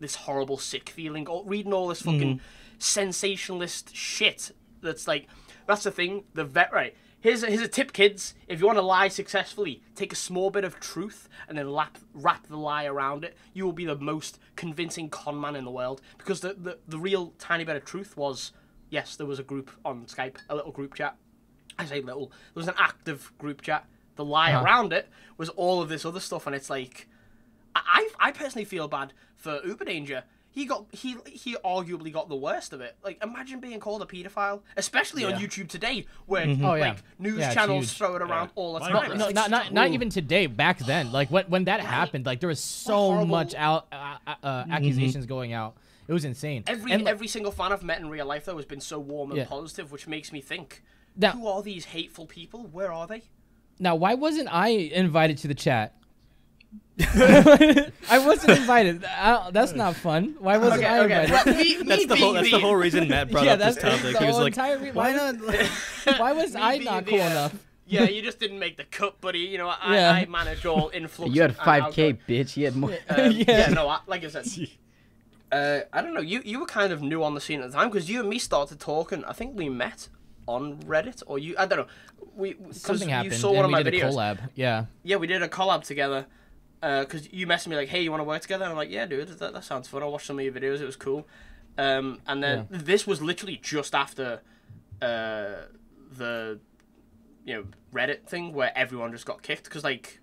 this horrible sick feeling. Reading all this fucking sensationalist shit that's like... That's the thing. Right. Here's a tip, kids. If you want to lie successfully, take a small bit of truth and then wrap the lie around it. You will be the most convincing con man in the world. Because the real tiny bit of truth was, yes, there was a group on Skype, a little group chat. I say little. There was an active group chat the lie around it was all of this other stuff, and it's like, I personally feel bad for Uber Danger. He arguably got the worst of it. Like, imagine being called a pedophile, especially on YouTube today, where news channels throw it around all the time. No, not even today. Back then, like when that happened, like there was so much accusations going out. It was insane. Every single fan I've met in real life though has been so warm and positive, which makes me think, who are these hateful people? Where are they? Now, why wasn't I invited to the chat? I wasn't invited. That's not fun. Why wasn't I invited? Well, that's the whole reason Matt brought up this topic. He was like, why not? Why was I not cool enough? Yeah, you just didn't make the cut, buddy. You know, I manage all influx. You had 5K, bitch. You had more. Like I said, I don't know. You were kind of new on the scene at the time because you and me started talking. I think we met on Reddit, or I don't know. Something happened. You saw one of my videos. videos. A collab. Yeah. Yeah, we did a collab together. Because you messaged me like, hey, you want to work together? And I'm like, yeah, dude, that sounds fun. I watched some of your videos. It was cool. And then this was literally just after the Reddit thing where everyone just got kicked because like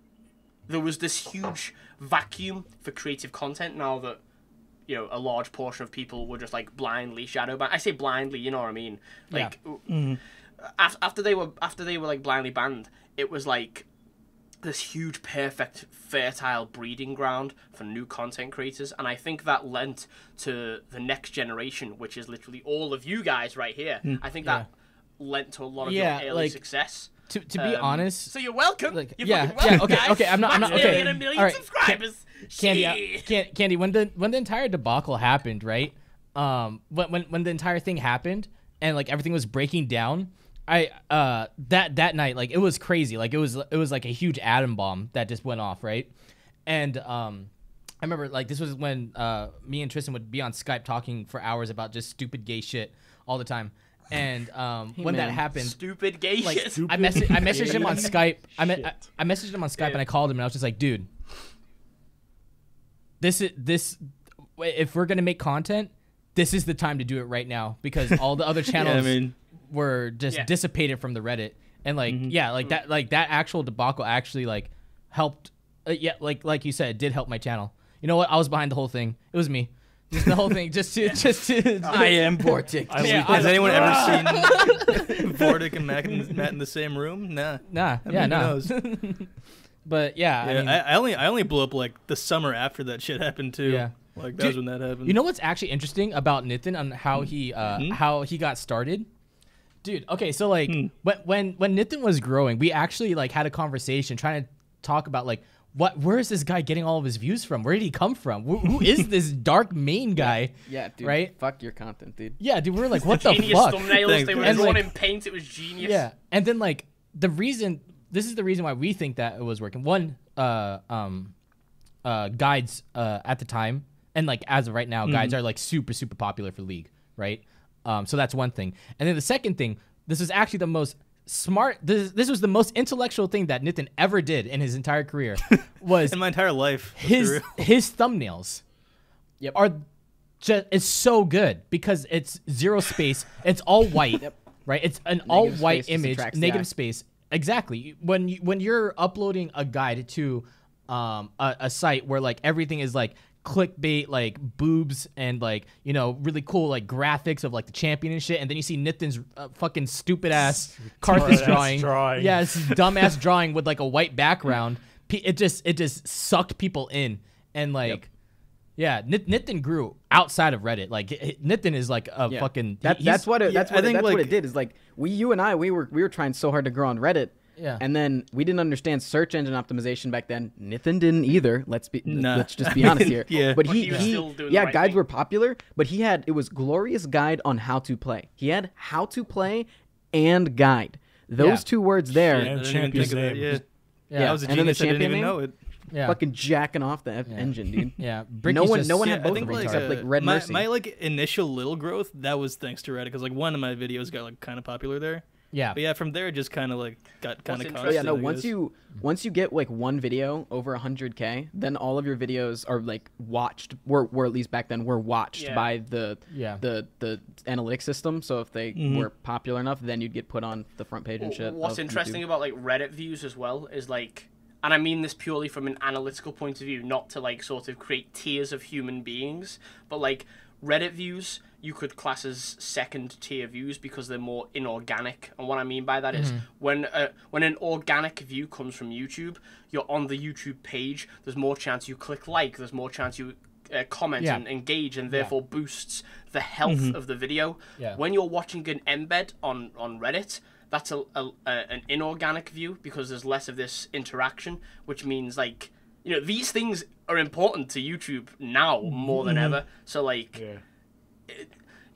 there was this huge vacuum for creative content now that a large portion of people were just like blindly shadow banned. I say blindly, you know what I mean? Like after they were like blindly banned, it was like this huge, perfect, fertile breeding ground for new content creators, and I think that lent to the next generation, which is literally all of you guys right here. I think that lent to a lot of your early success. To be honest, so you're welcome. Like, you're welcome, guys. Okay. I'm not okay. A million All right, subscribers. Candy, when the entire debacle happened, right? When the entire thing happened and like everything was breaking down. That night, like it was crazy. Like it was like a huge atom bomb that just went off, right? And I remember like this was when me and Tristan would be on Skype talking for hours about just stupid gay shit all the time. And when that happened, stupid gay shit. I messaged him on Skype. I messaged him on Skype and I called him and I was just like, dude, this if we're gonna make content, this is the time to do it right now because all the other channels were just dissipated from the Reddit, and like that actual debacle actually like helped. Like you said, it did help my channel. You know what? I was behind the whole thing. It was me. Just the whole thing. Just to. I am Vortic. Has anyone ever seen Vortic and Matt in the same room? Nah. Who knows? But I only blew up like the summer after that shit happened too. Yeah. Like that was when that happened. You know what's actually interesting about Nitin on how he got started? Dude, okay, so like when Nitin was growing, we actually like had a conversation trying to talk about like where is this guy getting all of his views from? Where did he come from? Who is this dark main guy? Yeah, dude. Right? Fuck your content, dude. Yeah, dude, we were like, what the genius fuck? Thumbnails, they were drawn in paint. It was genius. Yeah, and then like this is the reason why we think that it was working. One, guides at the time, and like as of right now, guides are like super popular for League, right? So that's one thing. And then the second thing, this is actually the most smart. This was the most intellectual thing that Nitin ever did in his entire career. Was in my entire life. His thumbnails are just it's so good because it's zero space. It's all white, right? It's an all white image, negative space. Exactly. When you're uploading a guide to a site where like everything is like clickbait, like boobs and like really cool like graphics of like the champion and shit, and then you see Nitin's fucking stupid ass Carthage drawing. Yeah, it's dumbass drawing with like a white background. It just sucked people in, and like Nitin grew outside of Reddit. Like Nitin is like a fucking that's what it did is like you and I we were trying so hard to grow on Reddit. Yeah. And then we didn't understand search engine optimization back then. Nitin didn't either. Let's just be honest here. But he guides were popular, but it was Glorious Guide on How to Play. He had How to Play and Guide. Those two words there. And champion name. That was a genius. I didn't even know it. Yeah. Fucking jacking off the engine, dude. Yeah. No one had both of them except like Red Mercy. My like initial little growth, that was thanks to Reddit, because like one of my videos got like kind of popular there. Yeah. But yeah, from there it just kind of like got kind of What's constant. Oh yeah, no. I guess. Once you get like one video over 100K, then all of your videos are like watched. Were at least back then were watched by the analytics system. So if they were popular enough, then you'd get put on the front page and shit. What's interesting about like Reddit views as well is like, and I mean this purely from an analytical point of view, not to like sort of create tiers of human beings, but like Reddit views you could class as second tier views because they're more inorganic. And what I mean by that is when an organic view comes from YouTube, you're on the YouTube page, there's more chance you click like, there's more chance you comment and engage, and therefore boosts the health of the video. When you're watching an embed on Reddit, that's an inorganic view because there's less of this interaction, which means like, you know, these things are important to YouTube now more than ever. So like,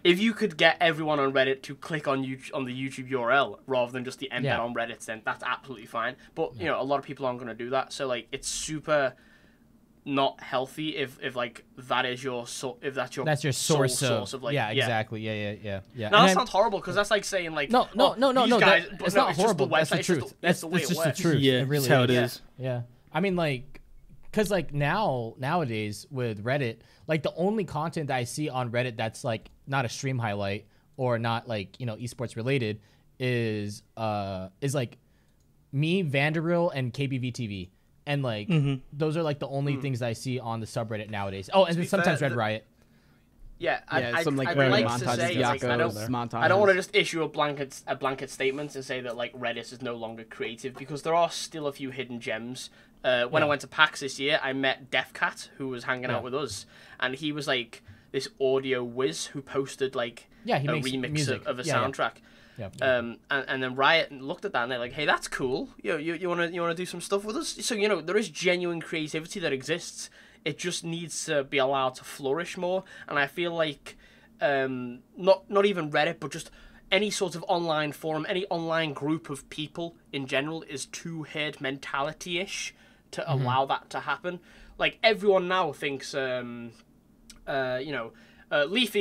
if you could get everyone on Reddit to click on the YouTube URL rather than just the embed on Reddit, then that's absolutely fine. But you know, a lot of people aren't going to do that. So like, it's super not healthy if like that is your if that's your source of like exactly yeah. Now that sounds horrible because that's like saying like no guys, it's not horrible. That's the truth. That's the way it's it just works. the truth. Yeah, it really that's how it is. Yeah. I mean, like, because, like, nowadays with Reddit, like, the only content that I see on Reddit that's, like, not a stream highlight or not, like, you know, esports related is like, me, Vanderbilt, and KBVTV. And, like, those are, like, the only things I see on the subreddit nowadays. Oh, and then sometimes Red Riot. Yeah, some like I'd like to montages, say, like, I montages. don't want to just issue a blanket statement and say that like Reddit is no longer creative, because there are still a few hidden gems. When I went to PAX this year, I met Defcat, who was hanging out with us, and he was like this audio whiz who posted like he a makes remix music. of a soundtrack. And then Riot looked at that and they're like, hey, that's cool. You wanna do some stuff with us? So you know, there is genuine creativity that exists. It just needs to be allowed to flourish more. And I feel like not even Reddit, but just any sort of online forum, any online group of people in general is too herd mentality-ish to allow that to happen. Like, everyone now thinks, Leafy,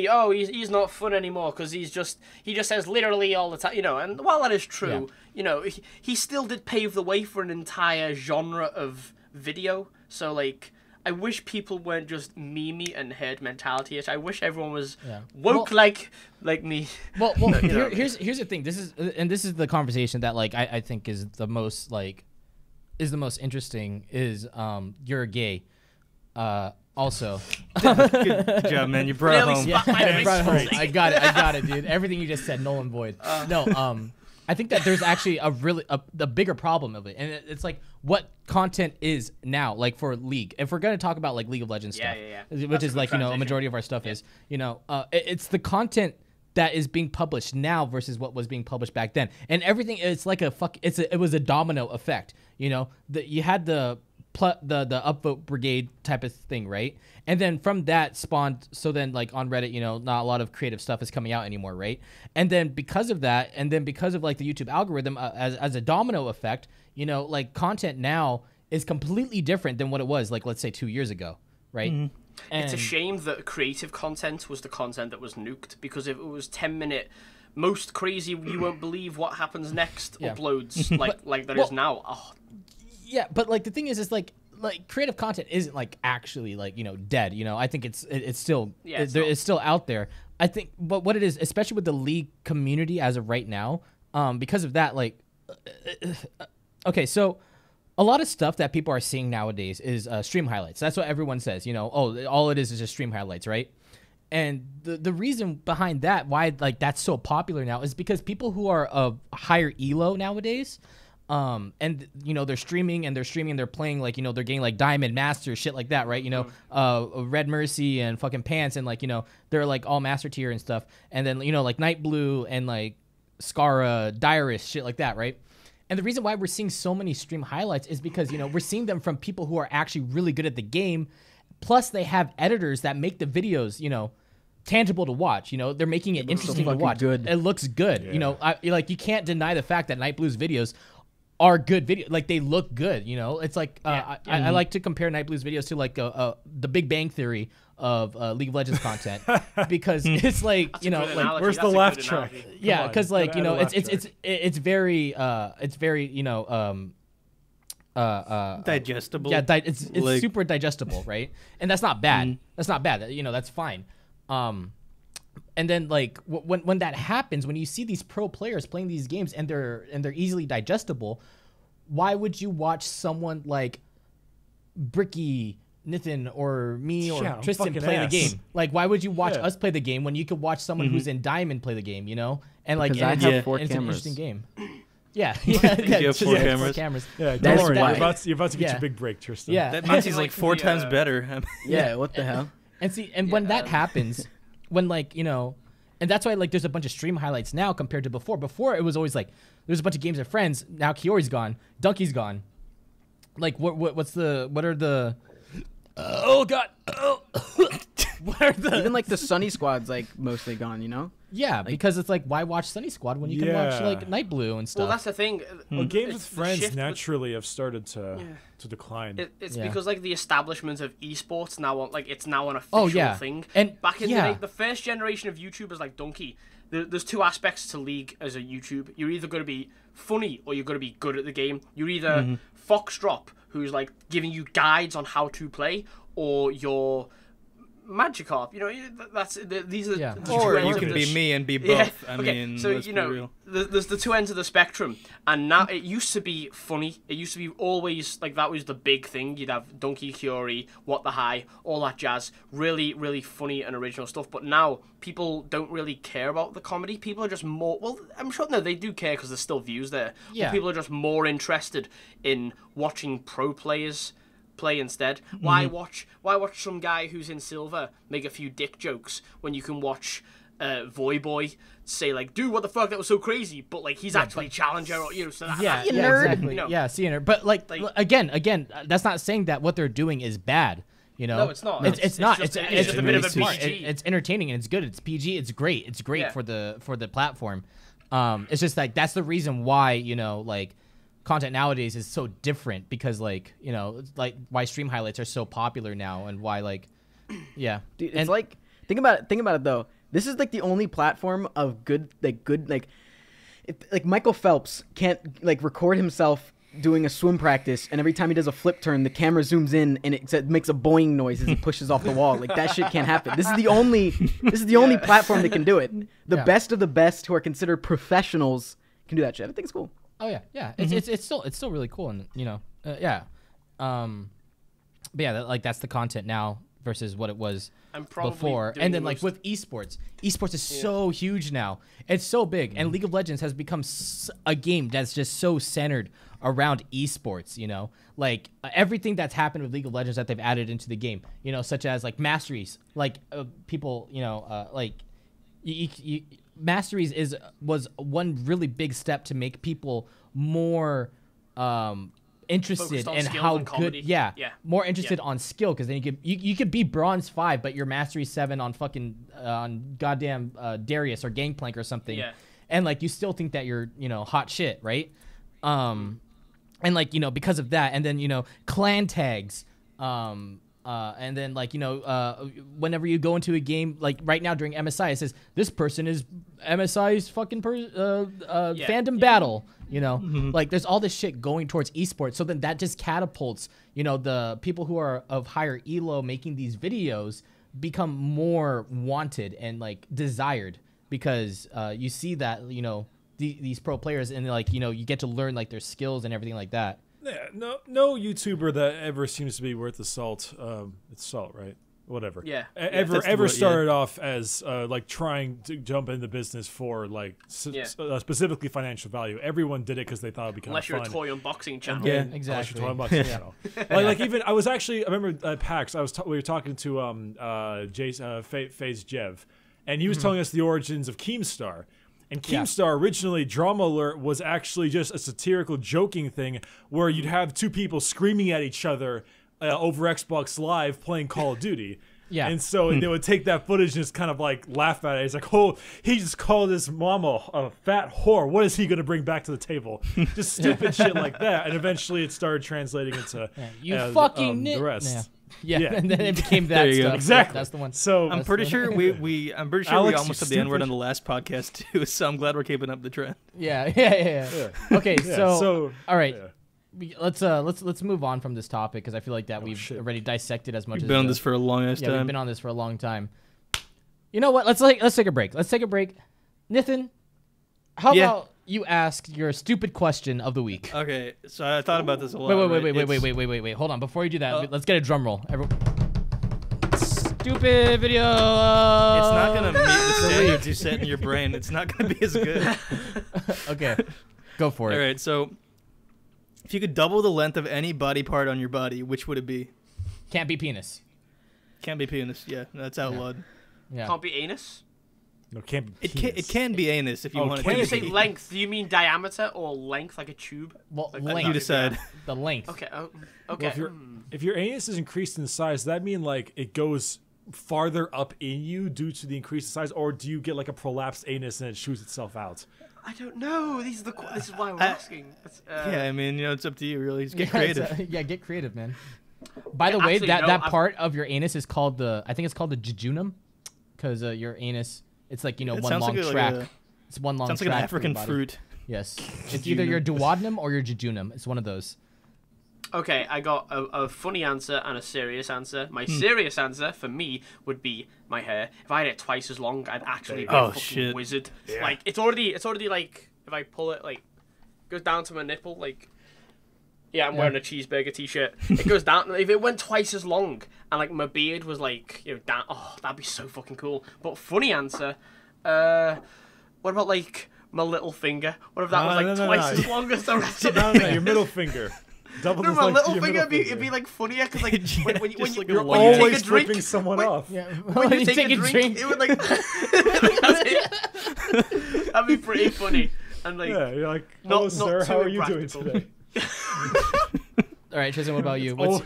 oh, he's not fun anymore because he just says literally all the time, you know. And while that is true, you know, he still did pave the way for an entire genre of video. So like, I wish people weren't just memey and herd mentality-ish. I wish everyone was woke like me. Well, here's the thing. This is the conversation that like I think is the most interesting is you're gay. Also, good job, man. You brought it home. I brought it home. I got it, dude. Everything you just said, null and void. I think that there's actually a bigger problem of it, and it's like what content is now, like for League. If we're gonna talk about like League of Legends stuff, which is like transition. You know, a majority of our stuff is, you know, it's the content that is being published now versus what was being published back then, and everything. It's like it was a domino effect. You know, you had the upvote brigade type of thing, right? And then from that spawned, so then like on Reddit, you know, not a lot of creative stuff is coming out anymore, right? And then because of that, and then because of like the YouTube algorithm as a domino effect, you know, like content now is completely different than what it was like, let's say 2 years ago, right? And it's a shame that creative content was the content that was nuked, because if it was 10-minute most crazy you won't believe what happens next uploads like there is now. Oh. Yeah, but like the thing is like creative content isn't like actually like, you know, dead. You know, I think it's still it's still out there. I think, but what it is, especially with the League community as of right now, because of that, like, okay, so a lot of stuff that people are seeing nowadays is stream highlights. That's what everyone says. You know, oh, all it is just stream highlights, right? And the reason behind that, why like that's so popular now, is because people who are of higher elo nowadays. And you know, they're streaming, they're playing like, you know, they're getting like Diamond Master shit like that, right? You know, Red Mercy and fucking Pants, and like, you know, they're like all master tier and stuff. And then, you know, like Night Blue and like Scara, Diarist, shit like that, right? And the reason why we're seeing so many stream highlights is because, you know, we're seeing them from people who are actually really good at the game. Plus they have editors that make the videos, you know, tangible to watch. You know, they're making it interesting to watch. It looks good. You know, like you can't deny the fact that Night Blue's videos are good video. Like they look good, you know. It's like I like to compare Nightblue's videos to like the Big Bang Theory of League of Legends content because it's like That's you know like where's the laugh track? Yeah, because like you know it's very you know digestible. Yeah, it's like, super digestible, right? And that's not bad. That's not bad. You know, that's fine. And then like when that happens, when you see these pro players playing these games and they're easily digestible, why would you watch someone like Bricky, Nathan, or me or Tristan play the game? Like, why would you watch us play the game when you could watch someone who's in Diamond play the game? You know, and like I have 4 it's cameras. an interesting game. Yeah, You have 4 cameras. Yeah, That's don't worry. why. You're about to get your big break, Tristan. Yeah, That means he's like 4 times better. Yeah, what the hell? And when that happens, when like you know, and that's why like there's a bunch of stream highlights now compared to before. Before it was always like there's a bunch of games of friends. Now Kiori's gone, Donkey's gone. Like what are the oh god what are the Even like the Sunny Squad's like mostly gone, you know? yeah, because it's like why watch Sunny Squad when you can watch like Night Blue and stuff. Well, that's the thing. Well, games with the friends shift naturally have started to decline. It's Yeah. because like the establishment of esports now, like it's now an official thing. And back in the day, the first generation of YouTubers like Donkey, there's 2 aspects to League as a YouTube. You're either going to be funny or you're going to be good at the game. You're either Foxdrop, who's like giving you guides on how to play, or you're Magikarp. You know, these are the 2 Or ends you of can the be me and be both. Yeah, I okay, mean, so let's you be know, real. there's the 2 ends of the spectrum, and now it used to be funny. It used to be always like that was the big thing. You'd have Donkey Curie, What the High, all that jazz, really, really funny and original stuff. But now people don't really care about the comedy. People are just more. Well, I'm sure no, they do care because there's still views there. Yeah. But people are just more interested in watching pro players play instead. Why watch some guy who's in silver make a few dick jokes when you can watch Voyboy say like, dude, what the fuck, that was so crazy, but like he's actually challenger, or you know, so that, exactly. you know. Yeah, see, but like again, that's not saying that what they're doing is bad. You know, No, it's not. It's not. Just, It's just a bit of a smart. PG. It's entertaining and it's good. It's PG. It's great. It's great Yeah. for the platform. It's just like that's the reason why you know like content nowadays is so different because like you know it's like why stream highlights are so popular now and why like yeah. Dude, it's like think about it though. This is like the only platform of good Michael Phelps can't like record himself doing a swim practice, and every time he does a flip turn, the camera zooms in and it makes a boing noise as he pushes off the wall. Like that shit can't happen. This is the only platform that can do it. The best of the best who are considered professionals can do that shit. I think it's cool. Oh yeah. It's still really cool and you know yeah. But yeah, that's the content now versus what it was before. And then like with esports is so huge now. It's so big, and League of Legends has become a game that's just so centered around esports. You know, like everything that's happened with League of Legends that they've added into the game. You know, such as like masteries, like people. You know, like masteries was one really big step to make people more interested in how good more interested on skill, because then you could be bronze 5 but you're mastery 7 on fucking on goddamn Darius or Gangplank or something, and like you still think that you're you know hot shit, right? And like you know because of that, and then you know clan tags, and then like you know whenever you go into a game like right now during MSI it says this person is MSI's fucking fandom battle, you know, like there's all this shit going towards esports, so then that just catapults you know the people who are of higher elo making these videos become more wanted and like desired, because you see that you know these pro players and like you know you get to learn like their skills and everything like that. Yeah, no YouTuber that ever seems to be worth the salt. It's salt, right? Whatever. Yeah. Ever started off as like trying to jump into business for like specifically financial value. Everyone did it because they thought it'd be kind of fun. Unless you're a toy unboxing channel. Yeah, exactly. Toy unboxing channel. Like even I remember at PAX. We were talking to FaZe Jev, and he was telling us the origins of Keemstar. And Keemstar originally, Drama Alert, was actually just a satirical joking thing where you'd have 2 people screaming at each other over Xbox Live playing Call of Duty. Yeah. And so they would take that footage and just kind of like laugh at it. He's like, oh, he just called his mama a fat whore. What is he going to bring back to the table? Just stupid shit like that. And eventually it started translating into the rest. Yeah, and then it became that you go. stuff. Exactly. That's the one. So I'm pretty sure we Alex, almost you said the N word stupid. on the last podcast too. So I'm glad we're keeping up the trend. Yeah. Okay, so all right. yeah. Let's move on from this topic because I feel like that we've shit. already dissected as much We've as been on this for a long ass yeah, we've time. been on this for a long time. You know what? Let's take a break. Nathan, how about you ask your stupid question of the week? Okay, so I thought about this a lot. Wait. Hold on. Before you do that, let's get a drum roll. Stupid video. It's not gonna meet the standards you set in your brain. It's not gonna be as good. Okay, go for it. All right, so if you could double the length of any body part on your body, which would it be? Can't be penis. Can't be penis. Yeah, that's outlawed. Yeah. Can't be anus. No, can't be It can be anus if you want it When to you be. say length, do you mean diameter or length, like a tube? Well, Like, length. You decide. The length. Okay. Well, if your anus is increased in size, does that mean like it goes farther up in you due to the increased size, or do you get like a prolapsed anus and it shoots itself out? I don't know. This is why I'm asking. Yeah, I mean, it's up to you, really. Just get creative. Get creative, man. By the way, actually, that part of your anus is called I think it's called the jejunum, because your anus, it's like, It one sounds long like track. It's one long Sounds track. like an for your African body. fruit. Yes. It's either your duodenum or your jejunum. It's one of those. Okay, I got a funny answer and a serious answer. My serious answer for me would be my hair. If I had it twice as long, I'd actually be a fucking wizard. Yeah. Like it's already like if I pull it like goes down to my nipple like. Yeah, I'm wearing a cheeseburger t-shirt. It goes down. If it went twice as long and like my beard was like down, that'd be so fucking cool. But funny answer, what about like my little finger? What if that was like twice as long as the rest of No, your middle finger. Double No, the my length of little your finger, middle it'd be like funnier because like when like you a when You're you take a always drink, flipping someone off. Yeah. when you take a drink, it would like that'd be pretty funny. And like, Yeah, you're like, Not- hello, not sir. too How are you doing impractical. today? All right, Tristan, what about you? Always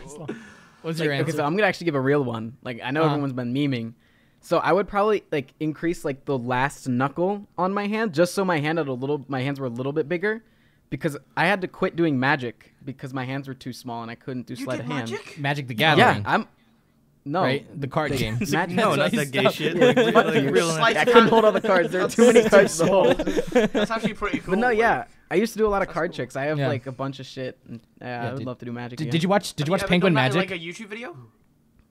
What's your Okay, answer? so I'm gonna actually give a real one. Like I know everyone's been memeing, so I would probably like increase like the last knuckle on my hand, just so my hands were a little bit bigger, because I had to quit doing Magic because my hands were too small and I couldn't do you sleight did of hand. magic? Magic the Yeah, Gathering. no, right? The card game. Magic. No, That's not why that gay he's shit. Yeah, Like, fuck like you. real Sleight I of couldn't hand. hold all the cards. There were That's too many so cards to hold. That's actually pretty cool. But no, like- yeah, I used to do a lot of card cool. tricks. I have Yeah. like a bunch of shit. And, I would dude. love to do Magic. Did you watch Have you ever Penguin done that in, Magic? like a YouTube video?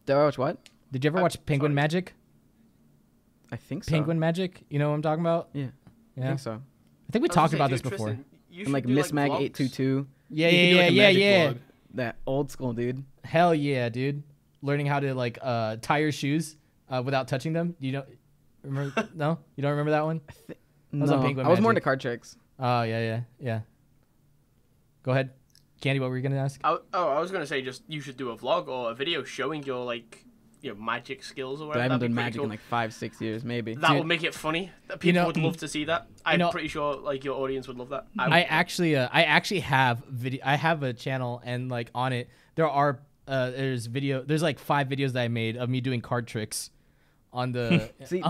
Did I watch what? Did you ever watch Penguin sorry. Magic? I think so. Penguin Magic? You know what I'm talking about? Yeah, Yeah. I think so. I think we I was talked gonna about say, this dude, before. Tristan, you And should like do, Miss Mag vlogs. 822. Yeah, You could do, like, a magic vlog. That old school dude. Hell yeah, dude. Learning how to like tie your shoes without touching them. You don't remember? No, you don't remember that one? was on No, Penguin I was more into Magic. card tricks. Oh yeah. Go ahead, Candy. What were you gonna ask? I was gonna say just you should do a vlog or a video showing your like magic skills or But I whatever. haven't That'd done be pretty Magic cool. in like 5-6 years, maybe. That Dude, would make it funny. People would love to see that. I'm know- pretty sure like your audience would love that. I actually have video. I have a channel, and like on it, there's like 5 videos that I made of me doing card tricks on the. See,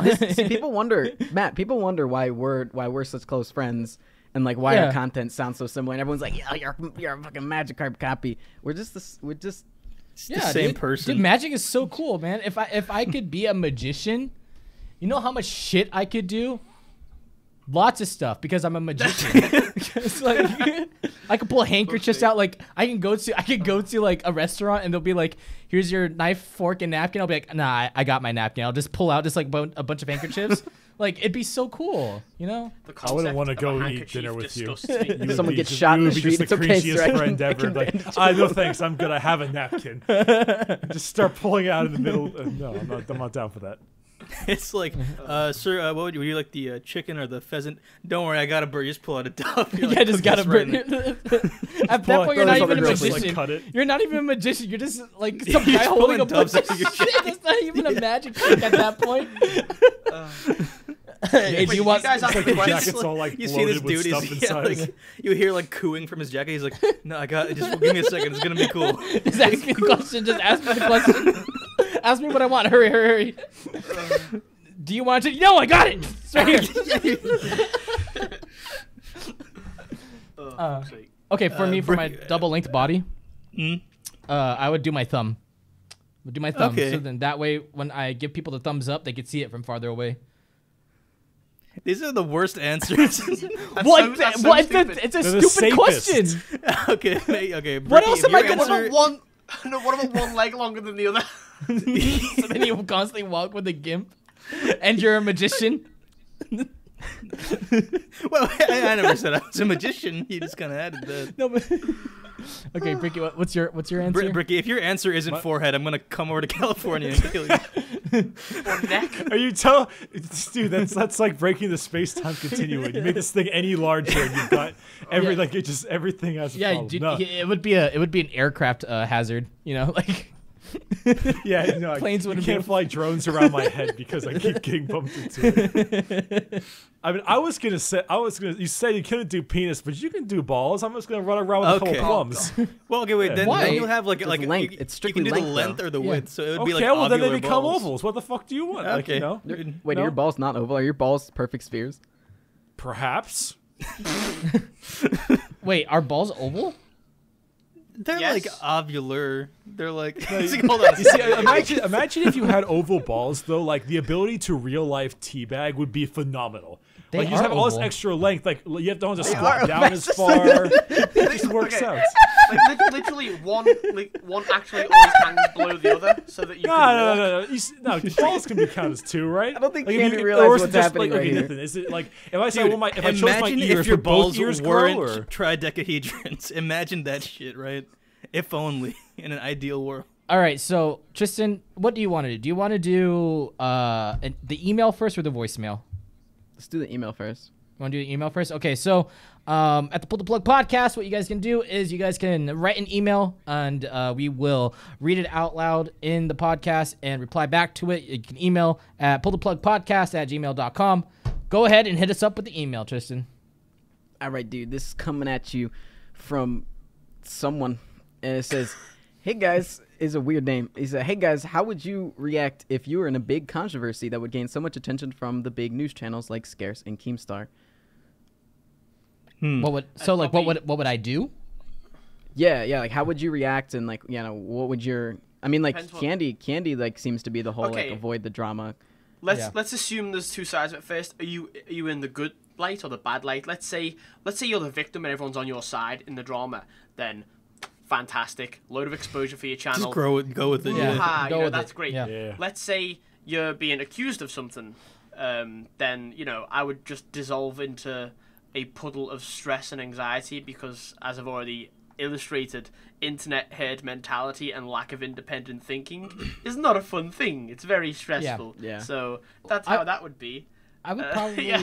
people wonder, Matt. People wonder why we're such close friends, and like why Yeah. our content sounds so similar. And everyone's like, "Yeah, you're a fucking Magikarp copy." We're just the same dude. person. Dude, magic is so cool, man. If I could be a magician, you know how much shit I could do? Lots of stuff because I'm a magician. It's like I could pull handkerchiefs out. Like I could go to like a restaurant and they'll be like, "Here's your knife, fork, and napkin." I'll be like, "Nah, I got my napkin." I'll just pull out just like a bunch of handkerchiefs. Like it'd be so cool, you know? I wouldn't want to go eat dinner with you. If someone gets shot in the street, it's okay, sir, I can- I can Like, bandage no thanks, I'm good. I have a napkin. Just start pulling it out in the middle. No, I'm not down for that. It's like, sir, what would you like, the chicken or the pheasant? Don't worry, I got a bird. You just pull out a dove. You're Yeah, like, just "Cook gotta this right bring now." At that point, you're not even a Just, like, magician. cut it. You're not even a magician. You're just like some You're guy just holding a pulling doves bunch of out of your shit. That's not even a magic trick at that point. Hey, do Wait, you want? you guys have Like the the question? jacket's all like You see this bloated with dude, stuff he's inside. like, you hear like cooing from his jacket. He's like, no, I got it. Just give me a second. It's gonna be cool. Just ask me the question. Just ask me the question. Ask me what I want. Hurry, hurry, hurry. Do you want to? No, I got it. It's right here. Okay, for me, for my double-length body, I would do my thumb. Okay. So then that way, when I give people the thumbs up, they could see it from farther away. These are the worst answers. What? so What? stupid. It's a They're the stupid safest. question. Okay. What Bricky, else if am I your gonna- What answer- about one? No, what about one leg longer than the other? So then you constantly walk with a gimp, and you're a magician. Well, I never said I was a magician. You just kind of added that. No, but okay, Bricky, what's your answer? Bricky, if your answer isn't forehead, I'm gonna come over to California and kill you. Or neck? Are you dude? That's like breaking the space-time continuum. You make this thing any larger, and you've got everything has a Yeah, problem. dude, No. it would be an aircraft hazard. You know, like Yeah, no, Planes you wouldn't can't be- fly drones around my head because I keep getting bumped into it. I mean, you said you couldn't do penis, but you can do balls. I'm just gonna run around with a Okay. couple plums. Well, okay, wait. Then, Why? then you'll have like length. You, It's you strictly can do the length, length though. or the Yeah. width, so it would Okay, be like well then they ovular become balls. ovals. What the fuck do you want? Like, Okay. you know, Wait, are your balls not oval? Are your balls perfect spheres? perhaps. wait, are balls oval? They're Yes. like ovular. They're like. You Hold on. see, imagine if you had oval balls though. Like the ability to real life teabag would be phenomenal. They Like you just are have all this oval. extra length. Like you have to are squat down as far. It just works Okay. out. Like literally one actually always hangs below the other, so that you can walk. No. No, balls can be counted as two, right? I don't think like, Candy or realizes is it what's just happening like, right okay, here. Nathan, is it like if I say Dude, well, if I chose my imagine ears, if your would both balls ears weren't grow? Or? tridecahedrons. Imagine that shit, right? If only in an ideal world. All right, so Tristan, what do you want to do? Do you want to do the email first or the voicemail? Let's do the email first. You want to do the email first? Okay, so at the Pull the Plug podcast, what you guys can do is you guys can write an email, and we will read it out loud in the podcast and reply back to it. You can email at pulltheplugpodcast@gmail.com. Go ahead and hit us up with the email, Tristan. All right, dude. This is coming at you from someone, and it says, "Hey guys," is a weird name. He said, "Hey guys, how would you react if you were in a big controversy that would gain so much attention from the big news channels like Scarce and Keemstar?" What would I do? Yeah. Like, how would you react, and like, what would your? I mean, like, Depends what- Candy, like, seems to be the whole Okay. like avoid the drama. Let's assume there's two sides of it first. Are you in the good light or the bad light? Let's say you're the victim and everyone's on your side in the drama. Then fantastic, load of exposure for your channel. Just go with it. Yeah. Woo-ha, Go with that's it. great. Yeah. Yeah. Let's say you're being accused of something, then I would just dissolve into a puddle of stress and anxiety because, as I've already illustrated, internet herd mentality and lack of independent thinking is not a fun thing. It's very stressful. Yeah. So that's how that would be. I would probably. yeah.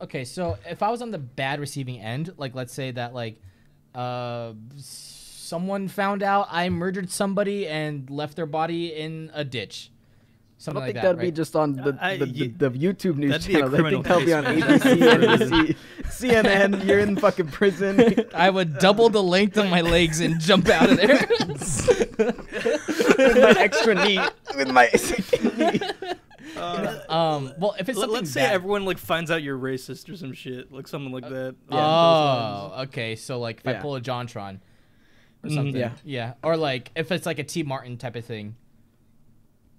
Okay, so if I was on the bad receiving end, like let's say that someone found out I murdered somebody and left their body in a ditch. I Something don't like think that, that'd be right? just on the YouTube news that'd be a channel. I criminal think that'll be on case, ABC, NBC, CNN. You're in fucking prison. I would double the length of my legs and jump out of there. With my extra knee. With my second knee. Well, if it's something Let's say bad- everyone like finds out you're racist or some shit, like something like that. Oh, okay. So like if I Yeah. pull a JonTron or something, yeah. yeah, or like if it's like a T Martin type of thing,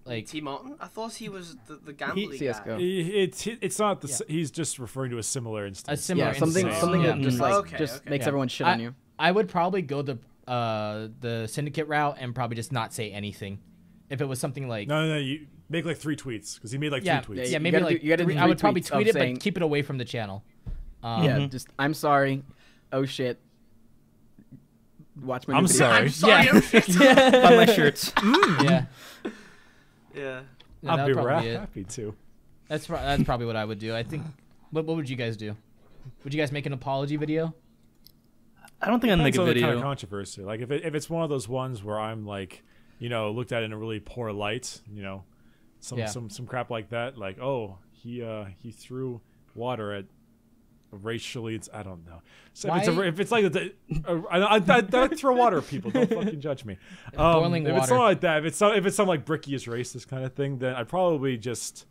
like T. Martin? I thought he was the gambling guy. CS:GO. It's not the. He's just referring to a similar instance. a similar Yeah, something instance. something Yeah. that just like Okay, just okay. makes Yeah. everyone shit on you. I would probably go the syndicate route and probably just not say anything. If it was something like No. You make like 3 tweets because he made like 3 tweets. yeah, You maybe gotta do- like you gotta do three- I would 3 probably tweets tweet of it, saying- but keep it away from the channel. Yeah, just I'm sorry. Oh shit. Watch my. I'm new video. sorry. I'm sorry. Yeah, Buy my shirts. yeah. Yeah. No, I'd that be would probably be it. happy to. That's probably what I would do. I think. What would you guys do? Would you guys make an apology video? I don't think I'd make Depends a on the video. kind of controversy. Like if it's one of those ones where I'm like, looked at in a really poor light, some crap like that. Like, oh, he threw water at racially. I don't know. So Why? if it's like I throw water at people. Don't fucking judge me. Boiling if water. it's something like that, if it's something like Bricky is racist kind of thing, then I'd probably just.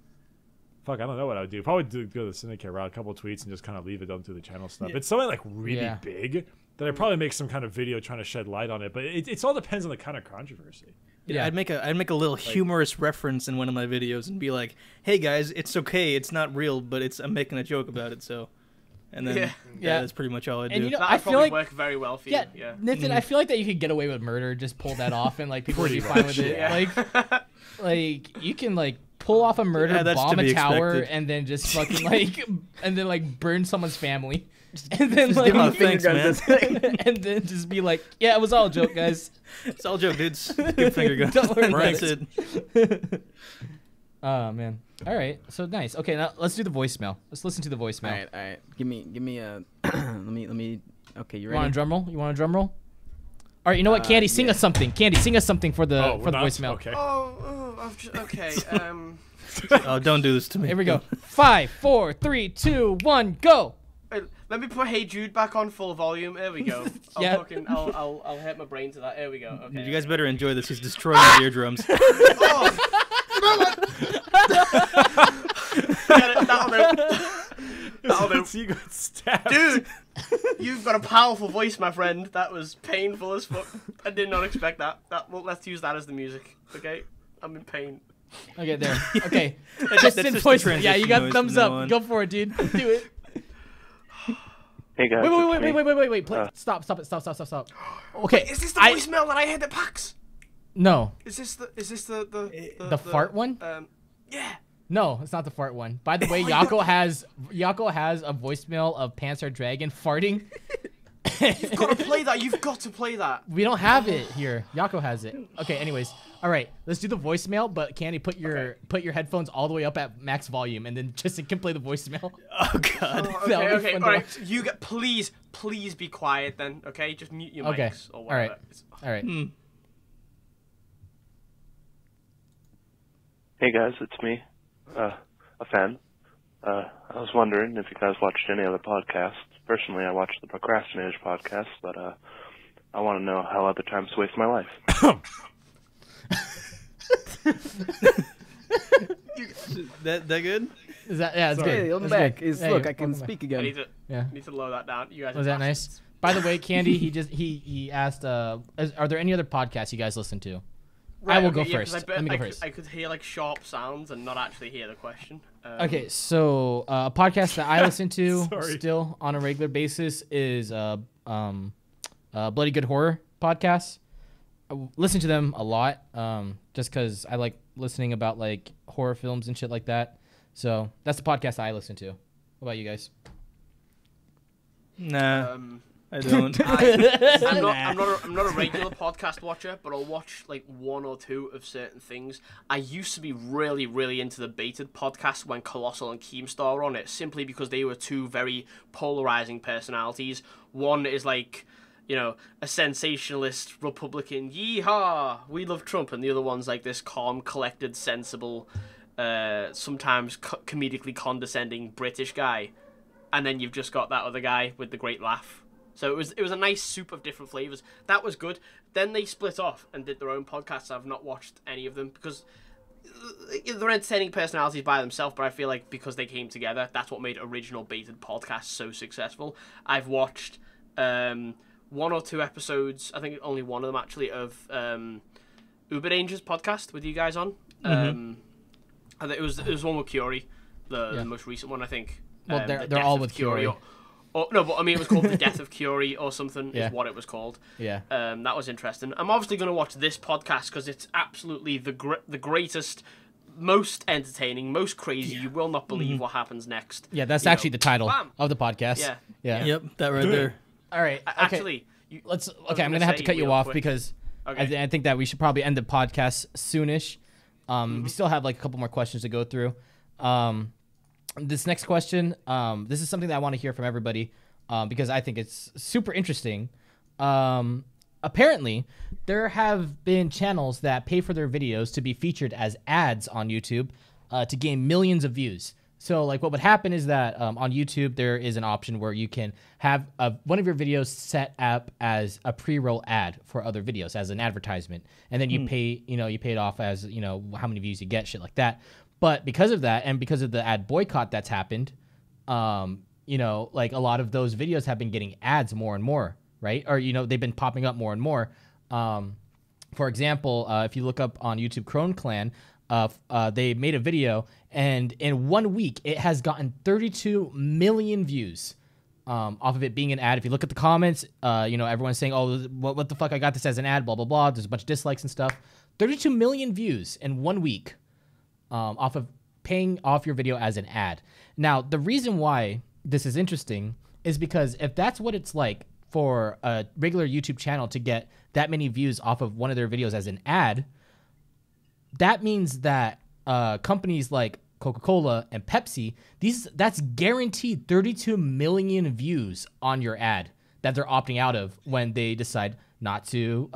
Fuck, I don't know what I would do. Probably go the syndicate route, a couple of tweets, and just kind of leave it up to the channel stuff. It's something like really big that I'd probably make some kind of video trying to shed light on it. But it all depends on the kind of controversy. Yeah, I'd make a little humorous reference in one of my videos and be like, "Hey guys, it's okay. It's not real, but I'm making a joke about it." So, and then that's pretty much all I do. And you know, That I would feel probably like work very well for you. Yeah. Nathan, I feel like that you could get away with murder, just pull that off, and like people would be fine with it. Yeah. Like you can like pull off a murder, that's bomb to a be tower, expected. and then just fucking burn someone's family, and then Just give 'em a like thanks, man. and then just be like, yeah, it was all a joke, guys. It's all joke, dudes. Give finger guns. Don't worry about That's it. Oh man. All right. So nice. Okay, now let's do the voicemail. Let's listen to the All voicemail. right. Give me a. let me. Okay, you You ready? want a drum roll? You want a drum roll? All right. You know what, Candy? Sing us something. Candy, sing us something for the voicemail. Okay. Okay. Oh, don't do this to me. Here we go. 5, 4, 3, 2, 1, go. Let me put Hey Jude back on full volume. Here we go. Yeah. I'll hit my brain to that. Here we go. Okay. You guys better enjoy this. He's destroying my eardrums. That'll do. You got stabbed. Dude, you've got a powerful voice, my friend. That was painful as fuck. I did not expect that. Well, let's use that as the music. Okay, I'm in pain. Okay, there. Okay. That's Just just in the voice. Yeah, transition you got noise thumbs from up. now on. Go for it, dude. Do it. Hey guys. Wait. Stop it. Okay. Is this the voicemail that I had at PAX? No. Is this the The fart one? Yeah. No, it's not the fart one. By the way, Yako has a voicemail of Panzer Dragon farting. You've got to play that. You've got to play that. We don't have it here. Yako has it. Okay, anyways. All right, let's do the voicemail, but Candy, put your headphones all the way up at max volume, and then Justin can play the voicemail. Oh God. Okay. All right. You get please be quiet then. Okay, just mute your mics or whatever. All right. Hey guys, it's me, a fan. I was wondering if you guys watched any other podcasts. Personally, I watched the Procrastinators podcast, but I want to know how other times waste my life. that good? Is that it's Hey, good. I'm It's back. good. Look, I welcome can back. speak I again. need to lower that down. You guys. Was that nice? By the way, Candy, he asked, are there any other podcasts you guys listen to? Right, I will go okay, yeah, first. 'cause Let me go first. I could hear like sharp sounds and not actually hear the question. Okay, so a podcast that I listen to Sorry. still on a regular basis is Bloody Good Horror podcast. I listen to them a lot, just because I like listening about like horror films and shit like that. So that's the podcast I listen to. What about you guys? Nah, I don't. I'm not a regular podcast watcher, but I'll watch like one or two of certain things. I used to be really, really into the Baited podcast when Colossal and Keemstar were on it, simply because they were two very polarizing personalities. One is like, you know, a sensationalist Republican, yeehaw, we love Trump, and the other one's like this calm, collected, sensible, sometimes comedically condescending British guy. And then you've just got that other guy with the great laugh. So it was a nice soup of different flavors. That was good. Then they split off and did their own podcasts. I've not watched any of them because they're entertaining personalities by themselves, but I feel like because they came together, that's what made original Baited podcasts so successful. I've watched one or two episodes, I think only one of them actually, of Uber Danger's podcast with you guys on. I think it was one with Curie, the most recent one, I think. Well, The they're Death all of with Curie. Curie. Or no, but I mean, it was called The Death of Curie or something, is what it was called. Yeah. That was interesting. I'm obviously going to watch this podcast because it's absolutely the greatest, most entertaining, most crazy. You will not believe what happens next. Yeah, that's actually the title of the podcast. Yeah. Yep, that right there. All right. Okay. Actually, I'm gonna have to cut you off because I think that we should probably end the podcast soonish. We still have like a couple more questions to go through. This next question, this is something that I want to hear from everybody because I think it's super interesting. Apparently, there have been channels that pay for their videos to be featured as ads on YouTube to gain millions of views. So like what would happen is that on YouTube there is an option where you can have one of your videos set up as a pre-roll ad for other videos as an advertisement, and then you pay it off as how many views you get, shit like that. But because of that and because of the ad boycott that's happened, like a lot of those videos have been getting ads more and more, right? Or they've been popping up more and more. For example, if you look up on YouTube Crone Clan, they made a video, and in 1 week, it has gotten 32 million views off of it being an ad. If you look at the comments, everyone's saying, oh, what the fuck, I got this as an ad, blah, blah, blah. There's a bunch of dislikes and stuff. 32 million views in 1 week off of paying off your video as an ad. Now, the reason why this is interesting is because if that's what it's like for a regular YouTube channel to get that many views off of one of their videos as an ad, that means that companies like Coca-Cola and Pepsi, that's guaranteed 32 million views on your ad that they're opting out of when they decide not to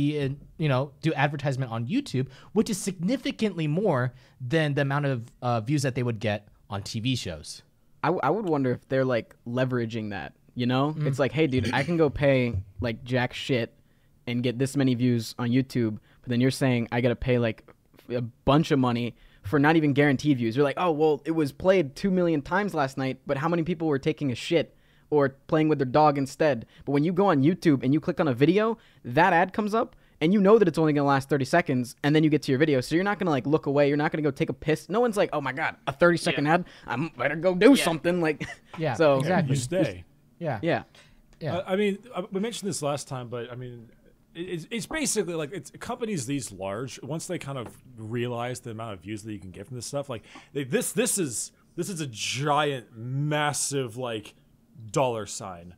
do advertisement on YouTube, which is significantly more than the amount of views that they would get on TV shows. I would wonder if they're like leveraging that, It's like, hey, dude, I can go pay like jack shit and get this many views on YouTube, but then you're saying I got to pay like a bunch of money for not even guaranteed views. You're like, oh, well, it was played 2 million times last night, but how many people were taking a shit or playing with their dog instead? But when you go on YouTube and you click on a video, that ad comes up, and you know that it's only going to last 30 seconds, and then you get to your video. So you're not going to like look away. You're not going to go take a piss. No one's like, oh my God, a 30-second ad. I better go do something. Like, yeah, so exactly. You stay. Yeah. I mean, we mentioned this last time, but I mean, it's basically like it's companies these large, once they kind of realize the amount of views that you can get from this stuff, like this is a giant, massive like dollar sign.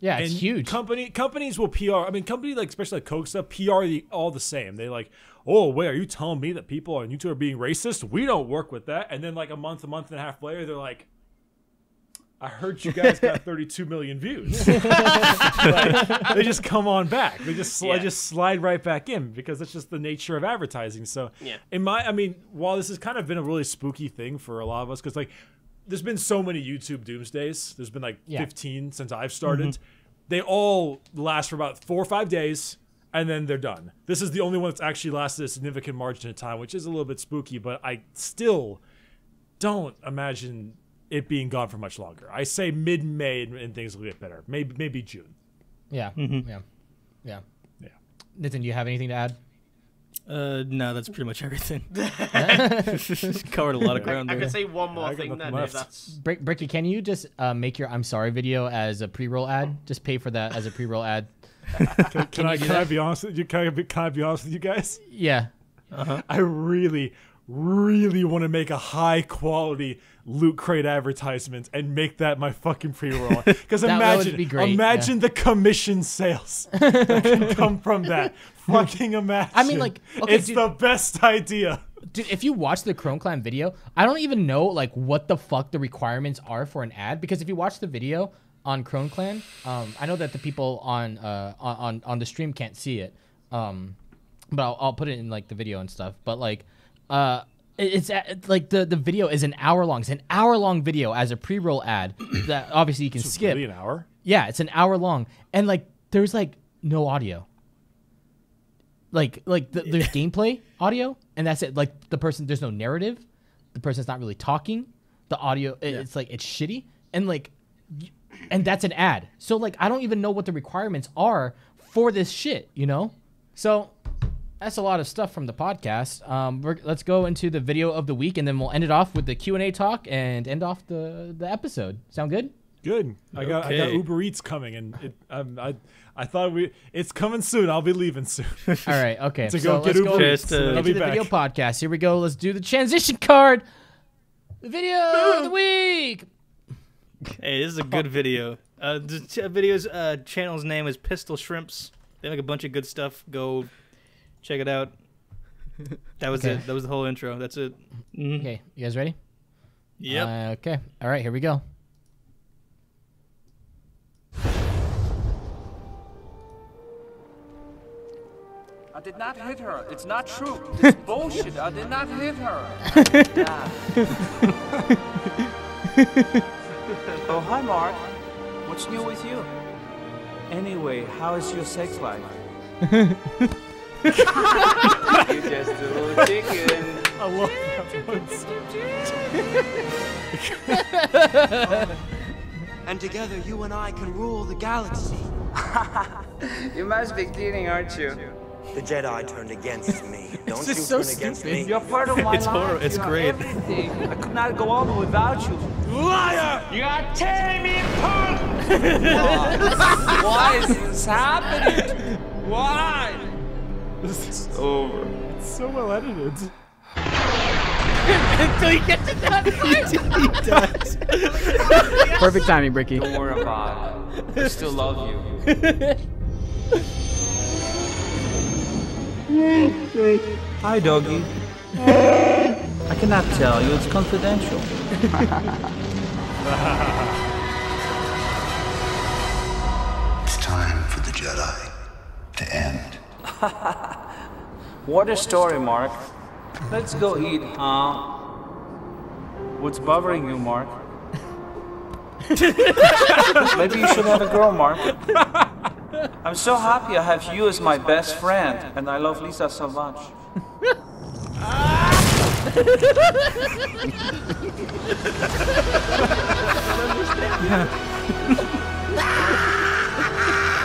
Yeah, it's huge. Companies will PR. I mean, companies like especially like Coke stuff PR all the same. They like, oh wait, are you telling me that people on YouTube are being racist? We don't work with that. And then like a month and a half later, they're like, I heard you guys got 32 million views. Like, they just come on back. They just slide right back in because that's just the nature of advertising. So, while this has kind of been a really spooky thing for a lot of us, because like there's been so many YouTube doomsdays. There's been like 15 since I've started. They all last for about 4 or 5 days, and then they're done. This is the only one that's actually lasted a significant margin of time, which is a little bit spooky. But I still don't imagine it being gone for much longer. I say mid-May and things will get better. Maybe June. Yeah. Yeah. Nathan, do you have anything to add? No, that's pretty much everything. Covered a lot of ground there. I could say one more thing then. If that's... Bricky, can you just make your I'm sorry video as a pre-roll ad? Just pay for that as a pre-roll ad. Can I be honest with you? Can I be honest with you guys? Yeah. I really want to make a high quality Loot Crate advertisement and make that my fucking pre-roll. Because imagine the commission sales that can come from that. Fucking imagine. I mean, like, okay, it's the best idea. Dude, if you watch the Crone Clan video, I don't even know like what the fuck the requirements are for an ad. Because if you watch the video on Crone Clan, I know that the people on the stream can't see it, but I'll put it in like the video and stuff. But like, it's like the video is an hour long. It's an hour-long video as a pre-roll ad that obviously you can skip. Really an hour? Yeah, it's an hour long, and like there's like no audio. Like there's gameplay audio, and that's it. Like there's no narrative. The person's not really talking. The audio, it's like it's shitty, and like, and that's an ad. So like I don't even know what the requirements are for this shit, So. That's a lot of stuff from the podcast. Let's go into the video of the week, and then we'll end it off with the Q&A talk and end off the episode. Sound good? Good. I got Uber Eats coming, and I thought it's coming soon. I'll be leaving soon. All right. Okay. So let's go into the video podcast. Here we go. Let's do the transition card. The video of the week. Hey, this is a good video. The video's channel's name is Pistol Shrimps. They make a bunch of good stuff. Go check it out. That was it. That was the whole intro. That's it. Okay, you guys ready? Yep. Okay. All right, here we go. I did not hit her. It's not true. It's bullshit. I did not hit her. Oh, hi, Mark. What's new with you? Anyway, how is your sex life? You're just a little chicken. I love that one. And together, you and I can rule the galaxy. You must be kidding, aren't you? The Jedi turned against me. Don't you so turn against me. You're part of my It's life. horrible. It's You are great. everything. I could not go on without you. Liar! You are tearing me apart! Why is this happening? Why? It's Over. so well edited. Until you get to that part. Perfect timing, Bricky. Don't worry about it. I still love you. Hi, doggy. I cannot tell you. It's confidential. It's time for the Jedi to end. What a story, Mark. Let's go eat, huh? What's bothering you, Mark? Maybe you should have a girl, Mark. I'm so happy I have you as my best friend, and I love Lisa so much.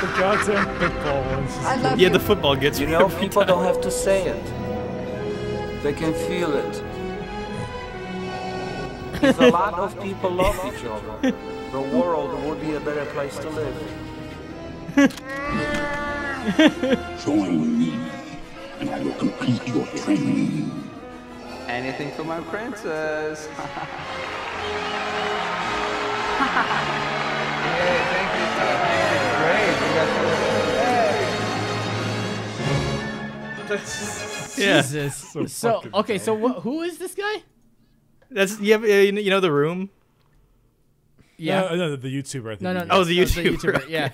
The goddamn football ones. Yeah, the football gets You me know, every people time. don't have to say it. They can feel it. If a lot of people love each other, the world would be a better place to live. Join me, and I will complete your training. Anything for my princess. Hey, thank you so much. Great. Yeah. Jesus. So So fucking okay, so funny. who is this guy? That's you know the room. Yeah. No, the YouTuber. I think. No. Oh, the YouTuber. YouTuber. Yeah.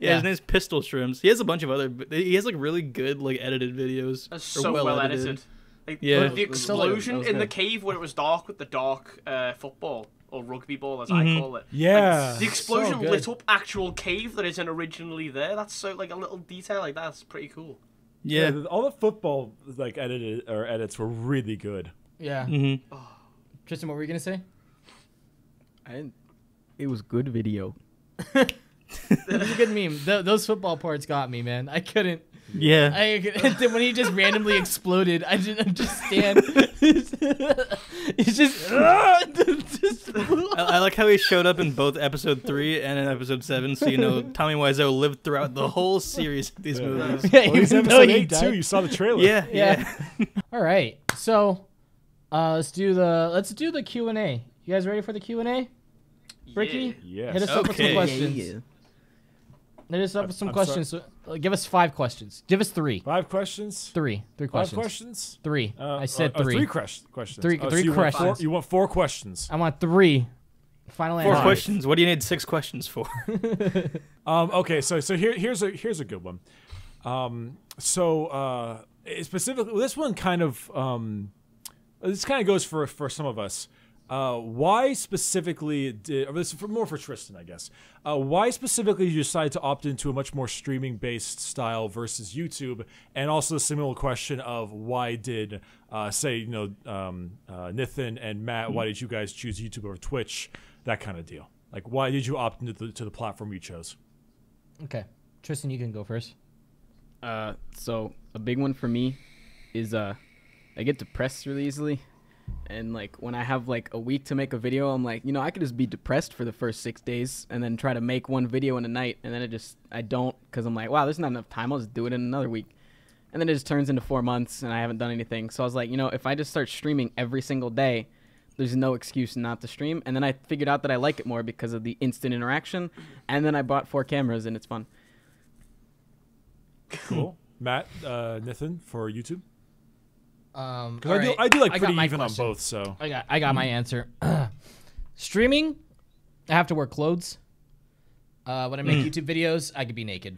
Yeah, his name's Pistol Shrimps. He has a bunch of other. He has like really good like edited videos. That's or so well edited. Like, Yeah. the explosion was in the good. cave where it was dark with the dark football or rugby ball, as I call it. Yeah. Like, the explosion So good. lit up actual cave that isn't originally there. That's so like a little detail like that's pretty cool. Yeah. All the football like edits were really good. Yeah. Mm-hmm. Tristan, what were you gonna say? It was good video. That was a good meme. Those football parts got me, man. I couldn't. Yeah. When he just randomly exploded, I didn't understand. It's just. I like how he showed up in both episode 3 and in episode 7, so you know Tommy Wiseau lived throughout the whole series of these movies. Yeah, Well, he's even though episode he 8 died. too. You saw the trailer. Yeah. All right, so let's do the Q&A. You guys ready for the Q&A? Ricky, Yes. hit us up with some Okay. questions. Yeah. Hit us up with some I'm questions. Give us 5 questions. Give us 3. 5 questions. 3 questions. 5 questions. 3. I said 3. 3 questions. Three So you want questions. you want 4 questions. I want 3. Final 4 answer. questions. What do you need 6 questions for? Okay, so here's a good one. Specifically, this one kind of this kind of goes for some of us. Why specifically or this is more for Tristan, I guess. Why specifically did you decide to opt into a much more streaming-based style versus YouTube? And also the similar question of why did, Nathan and Matt, why did you guys choose YouTube over Twitch? That kind of deal. Like, why did you opt into the platform you chose? Okay, Tristan, you can go first. So a big one for me is I get depressed really easily. And like when I have like a week to make a video, I'm like, I could just be depressed for the first 6 days and then try to make one video in a night. And then I don't, because I'm like, wow, there's not enough time. I'll just do it in another week. And then it just turns into 4 months and I haven't done anything. So I was like, if I just start streaming every single day, there's no excuse not to stream. And then I figured out that I like it more because of the instant interaction. And then I bought 4 cameras and it's fun. Cool. Matt, Nathan for YouTube? Because I do like pretty even on both, so I got my answer. Streaming, I have to wear clothes. When I make YouTube videos, I could be naked.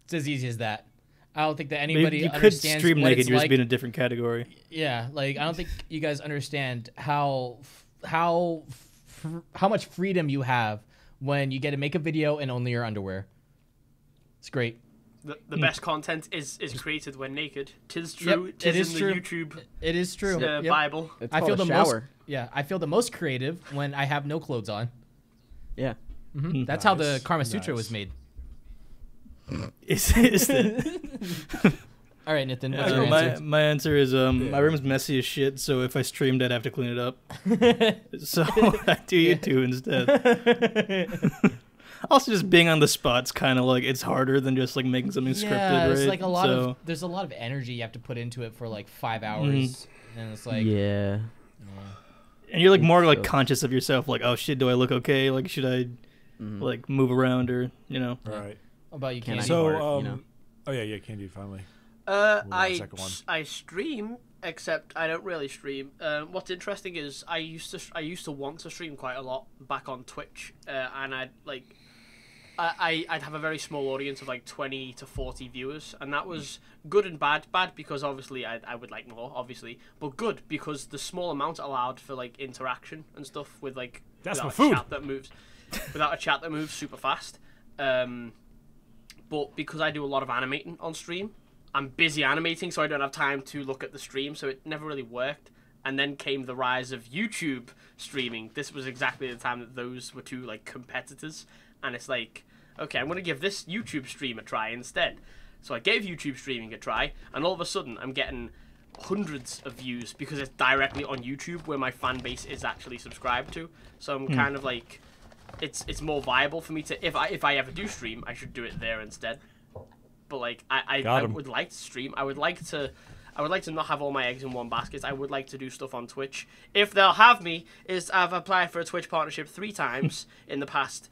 It's as easy as that. I don't think that anybody you could understands stream what naked. it's You're just like. being a different category. Yeah, like I don't think you guys understand how freedom you have when you get to make a video in only your underwear. It's great. The best content is created when naked. Tis true. Yep, Tis it is in true. the YouTube. It is true. Bible. It's I feel called a the shower. I feel the most creative when I have no clothes on. Yeah. That's how the Karma Sutra was made. Is that? All right, Nathan. What's your answer? My answer is my room's messy as shit, so if I streamed, I'd have to clean it up. So I do YouTube instead. Also, just being on the spot's kind of like it's harder than just like making something scripted, right? It's like there's a lot of energy you have to put into it for like 5 hours, and it's like yeah. And you're like more like conscious of yourself, like oh shit, do I look okay? Like should I like move around or Right. How about you, Candy? So oh yeah, Candy finally. I stream, except I don't really stream. What's interesting is I used to want to stream quite a lot back on Twitch, and I'd have a very small audience of like 20 to 40 viewers, and that was good and bad. Bad because obviously I would like more, obviously, but good because the small amount allowed for like interaction and stuff with like without a chat that moves super fast. But because I do a lot of animating on stream, I'm busy animating, so I don't have time to look at the stream, so it never really worked. And then came the rise of YouTube streaming. This was exactly the time that those were two like competitors. And it's like, okay, I'm going to give this YouTube stream a try instead. So I gave YouTube streaming a try, and all of a sudden I'm getting hundreds of views because it's directly on YouTube where my fan base is actually subscribed to. So I'm kind of like, it's more viable for me to, if I ever do stream, I should do it there instead. But like, I would like to stream. I would like to not have all my eggs in one basket. I would like to do stuff on Twitch. If they'll have me, I've applied for a Twitch partnership 3 times in the past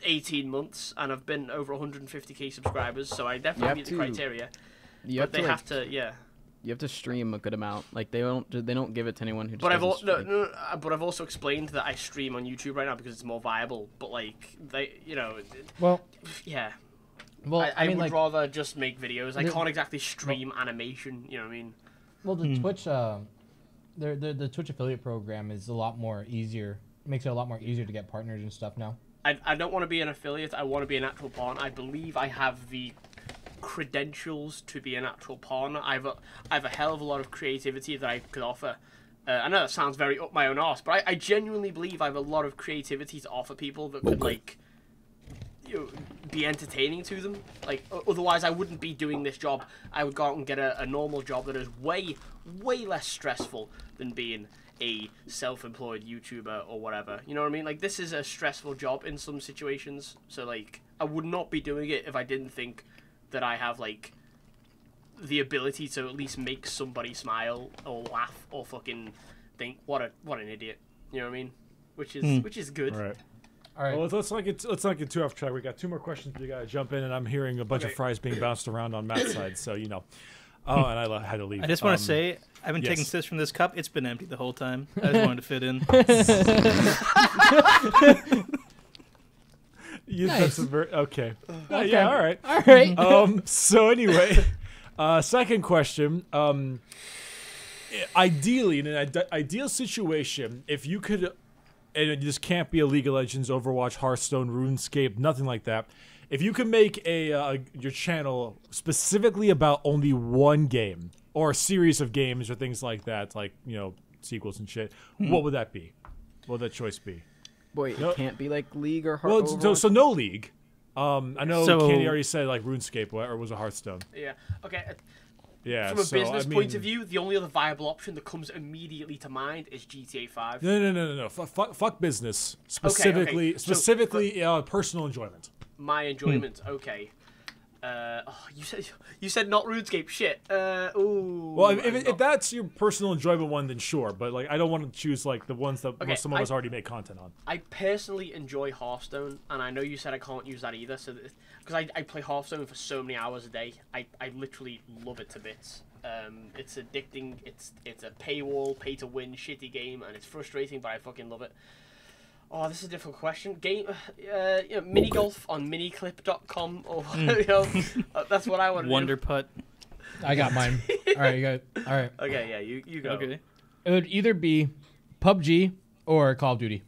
18 months, and I've been over 150k subscribers, so I definitely meet the criteria. You have to stream a good amount. Like they don't give it to anyone who. Just but I've also explained that I stream on YouTube right now because it's more viable. But like Well, I would rather just make videos. I can't exactly stream animation. You know what I mean? Well, the Twitch, the Twitch affiliate program is a lot more easier. Makes it a lot more easier to get partners and stuff now. I don't want to be an affiliate. I want to be an actual partner. I believe I have the credentials to be an actual partner. I have a hell of a lot of creativity that I could offer. I know that sounds very up my own arse, but I genuinely believe I have a lot of creativity to offer people that could like, be entertaining to them. Like otherwise I wouldn't be doing this job. I would go out and get a normal job that is way less stressful than being a self-employed YouTuber or whatever. You know what I mean? Like this is a stressful job in some situations. So like I would not be doing it if I didn't think that I have like the ability to at least make somebody smile or laugh or fucking think what an idiot. You know what I mean? Which is good. All right. Well, let's not get too off track. We got 2 more questions. We got to jump in, and I'm hearing a bunch of fries being bounced around on Matt's side. So Oh, and I had to leave. I just want to say, I've been taking sips from this cup. It's been empty the whole time. I just wanted to fit in. That's okay. Okay. Yeah, all right. All right. So anyway, second question. Ideally, in an ideal situation, if you could, and this can't be a League of Legends, Overwatch, Hearthstone, RuneScape, nothing like that. If you could make your channel specifically about only one game or a series of games or things like that, like sequels and shit, what would that be? What would that choice be? Boy, it can't be like League or Hearthstone. Well, so no League. I know Candy already said like RuneScape or was it Hearthstone? Yeah. Okay. Yeah. From a business point of view, the only other viable option that comes immediately to mind is GTA 5. No. Fuck business. Specifically, personal enjoyment. My enjoyment. Okay. You said not RuneScape. Shit. Ooh. Well, if that's your personal enjoyment one, then sure. But like, I don't want to choose like the ones that some of us already make content on. I personally enjoy Hearthstone, and I know you said I can't use that either. So because I play Hearthstone for so many hours a day, I literally love it to bits. It's addicting. It's a paywall, pay to win, shitty game, and it's frustrating, but I fucking love it. Oh, this is a difficult question. Mini golf on miniclip.com or that's what I want to Wonder putt. I got mine. All right, you got it. All right. Okay, yeah, you go. Okay. It would either be PUBG or Call of Duty.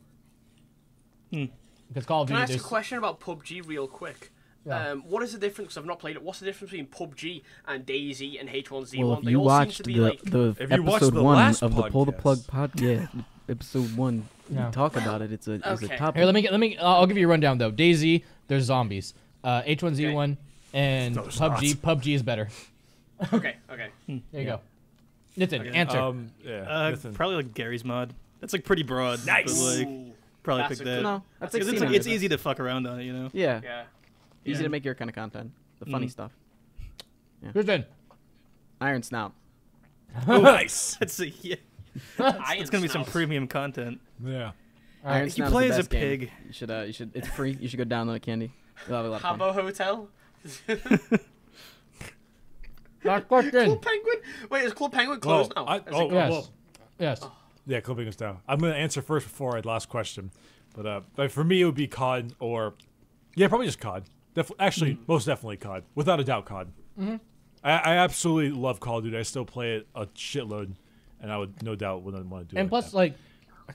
Because Call of Can Duty. I ask a question about PUBG real quick? Yeah. What is the difference? Because I've not played it. What's the difference between PUBG and DayZ and H1Z1? Well, if They you all watched seem to be the, like... the If you watched episode the 1 last of the Pull the Plug podcast. episode 1, Yeah. we talk about it. It's a topic. Here, let me. I'll give you a rundown though. DayZ, there's zombies. H1Z1 and No, there's PUBG. not. PUBG is better. Okay. There you go. Nathan, answer. Probably like Gary's mod. That's like pretty broad. Nice. But, like, probably That's pick a that. good- No, that's Because like it's easy to fuck around on it, you know. Yeah. Yeah. Easy to make your kind of content. The funny stuff. Tristan. Iron Snout. Oh, nice. That's it's gonna be some premium content. Yeah. Iron You Snout play is as the a best game. pig. You should. It's free. You should go download it, Candy. You'll have a lot of fun. Habbo Hotel? Last question. Club Penguin? Wait, is Club Penguin closed now? Is it closed? Yes. Yes. Yeah, Club Penguin's down. I'm going to answer first before I last question. But for me, it would be COD or... Yeah, probably just COD. Actually, most definitely COD. Without a doubt, COD. I absolutely love Call of Duty. I still play it a shitload. And I would no doubt wouldn't want to do it. And plus, like,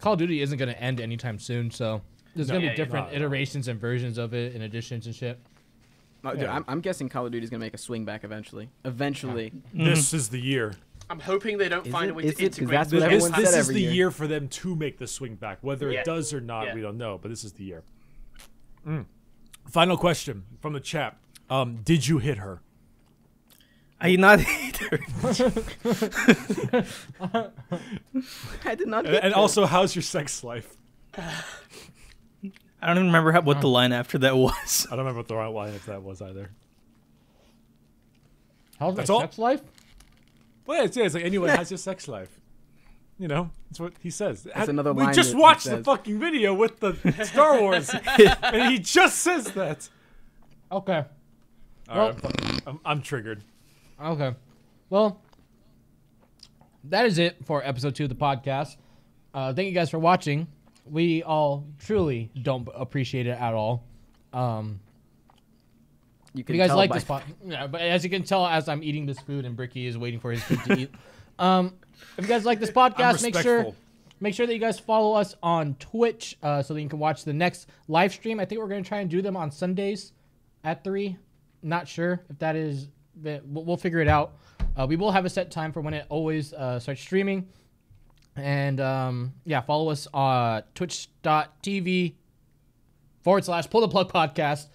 Call of Duty isn't going to end anytime soon, so there's going to be different iterations and versions of it and additions and shit. No, dude, I'm guessing Call of Duty is gonna make a swing back eventually. Eventually. This is the year. I'm hoping they don't find a way to integrate. That's what everyone said This is every the year. year for them to make the swing back. Whether Yeah. it does or not, Yeah. we don't know. But this is the year. Final question from the chat. Did you hit her? I not hit her. I did not. Hit And her. also, how's your sex life? I don't even remember what the line after that was. I don't remember what the right line if that was either. How's That's my all? sex life? Well, it's like anyone has your sex life. You know, that's what he says. That's another we line just that he watched the says. fucking video with the Star Wars, and he just says that. Okay. All right, I'm triggered. Okay. Well, that is it for episode 2 of the podcast. Thank you guys for watching. We all truly don't appreciate it at all. You If you guys like this yeah, but as you can tell, as I'm eating this food and Bricky is waiting for his food to eat. If you guys like this podcast, make sure that you guys follow us on Twitch so that you can watch the next live stream. I think we're gonna try and do them on Sundays at 3. Not sure if that is. We'll figure it out. We will have a set time for when it always starts streaming. And yeah, follow us on twitch.tv/pulltheplugpodcast.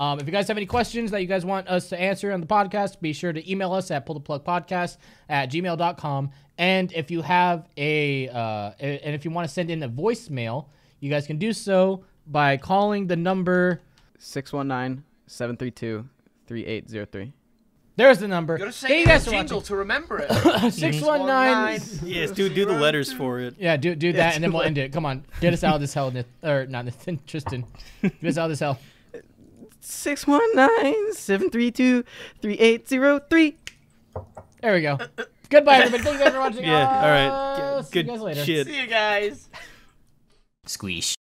If you guys have any questions that you guys want us to answer on the podcast, be sure to email us at pulltheplugpodcast@gmail.com. And if you have and if you want to send in a voicemail, you guys can do so by calling the number 619-732-3803. There's the number. You gotta say Thank it you guys in for a jingle watching. to remember it. 619. Yes, do the letters for it. Yeah, do that, and then we'll end it. Come on, get us out of this hell, or not Nathan, Tristan. Get us out of this hell. 619-732-3803. There we go. Goodbye, everybody. Thank you guys for watching. Yeah, all right. See you guys later. Shit. See you guys. Squeeze.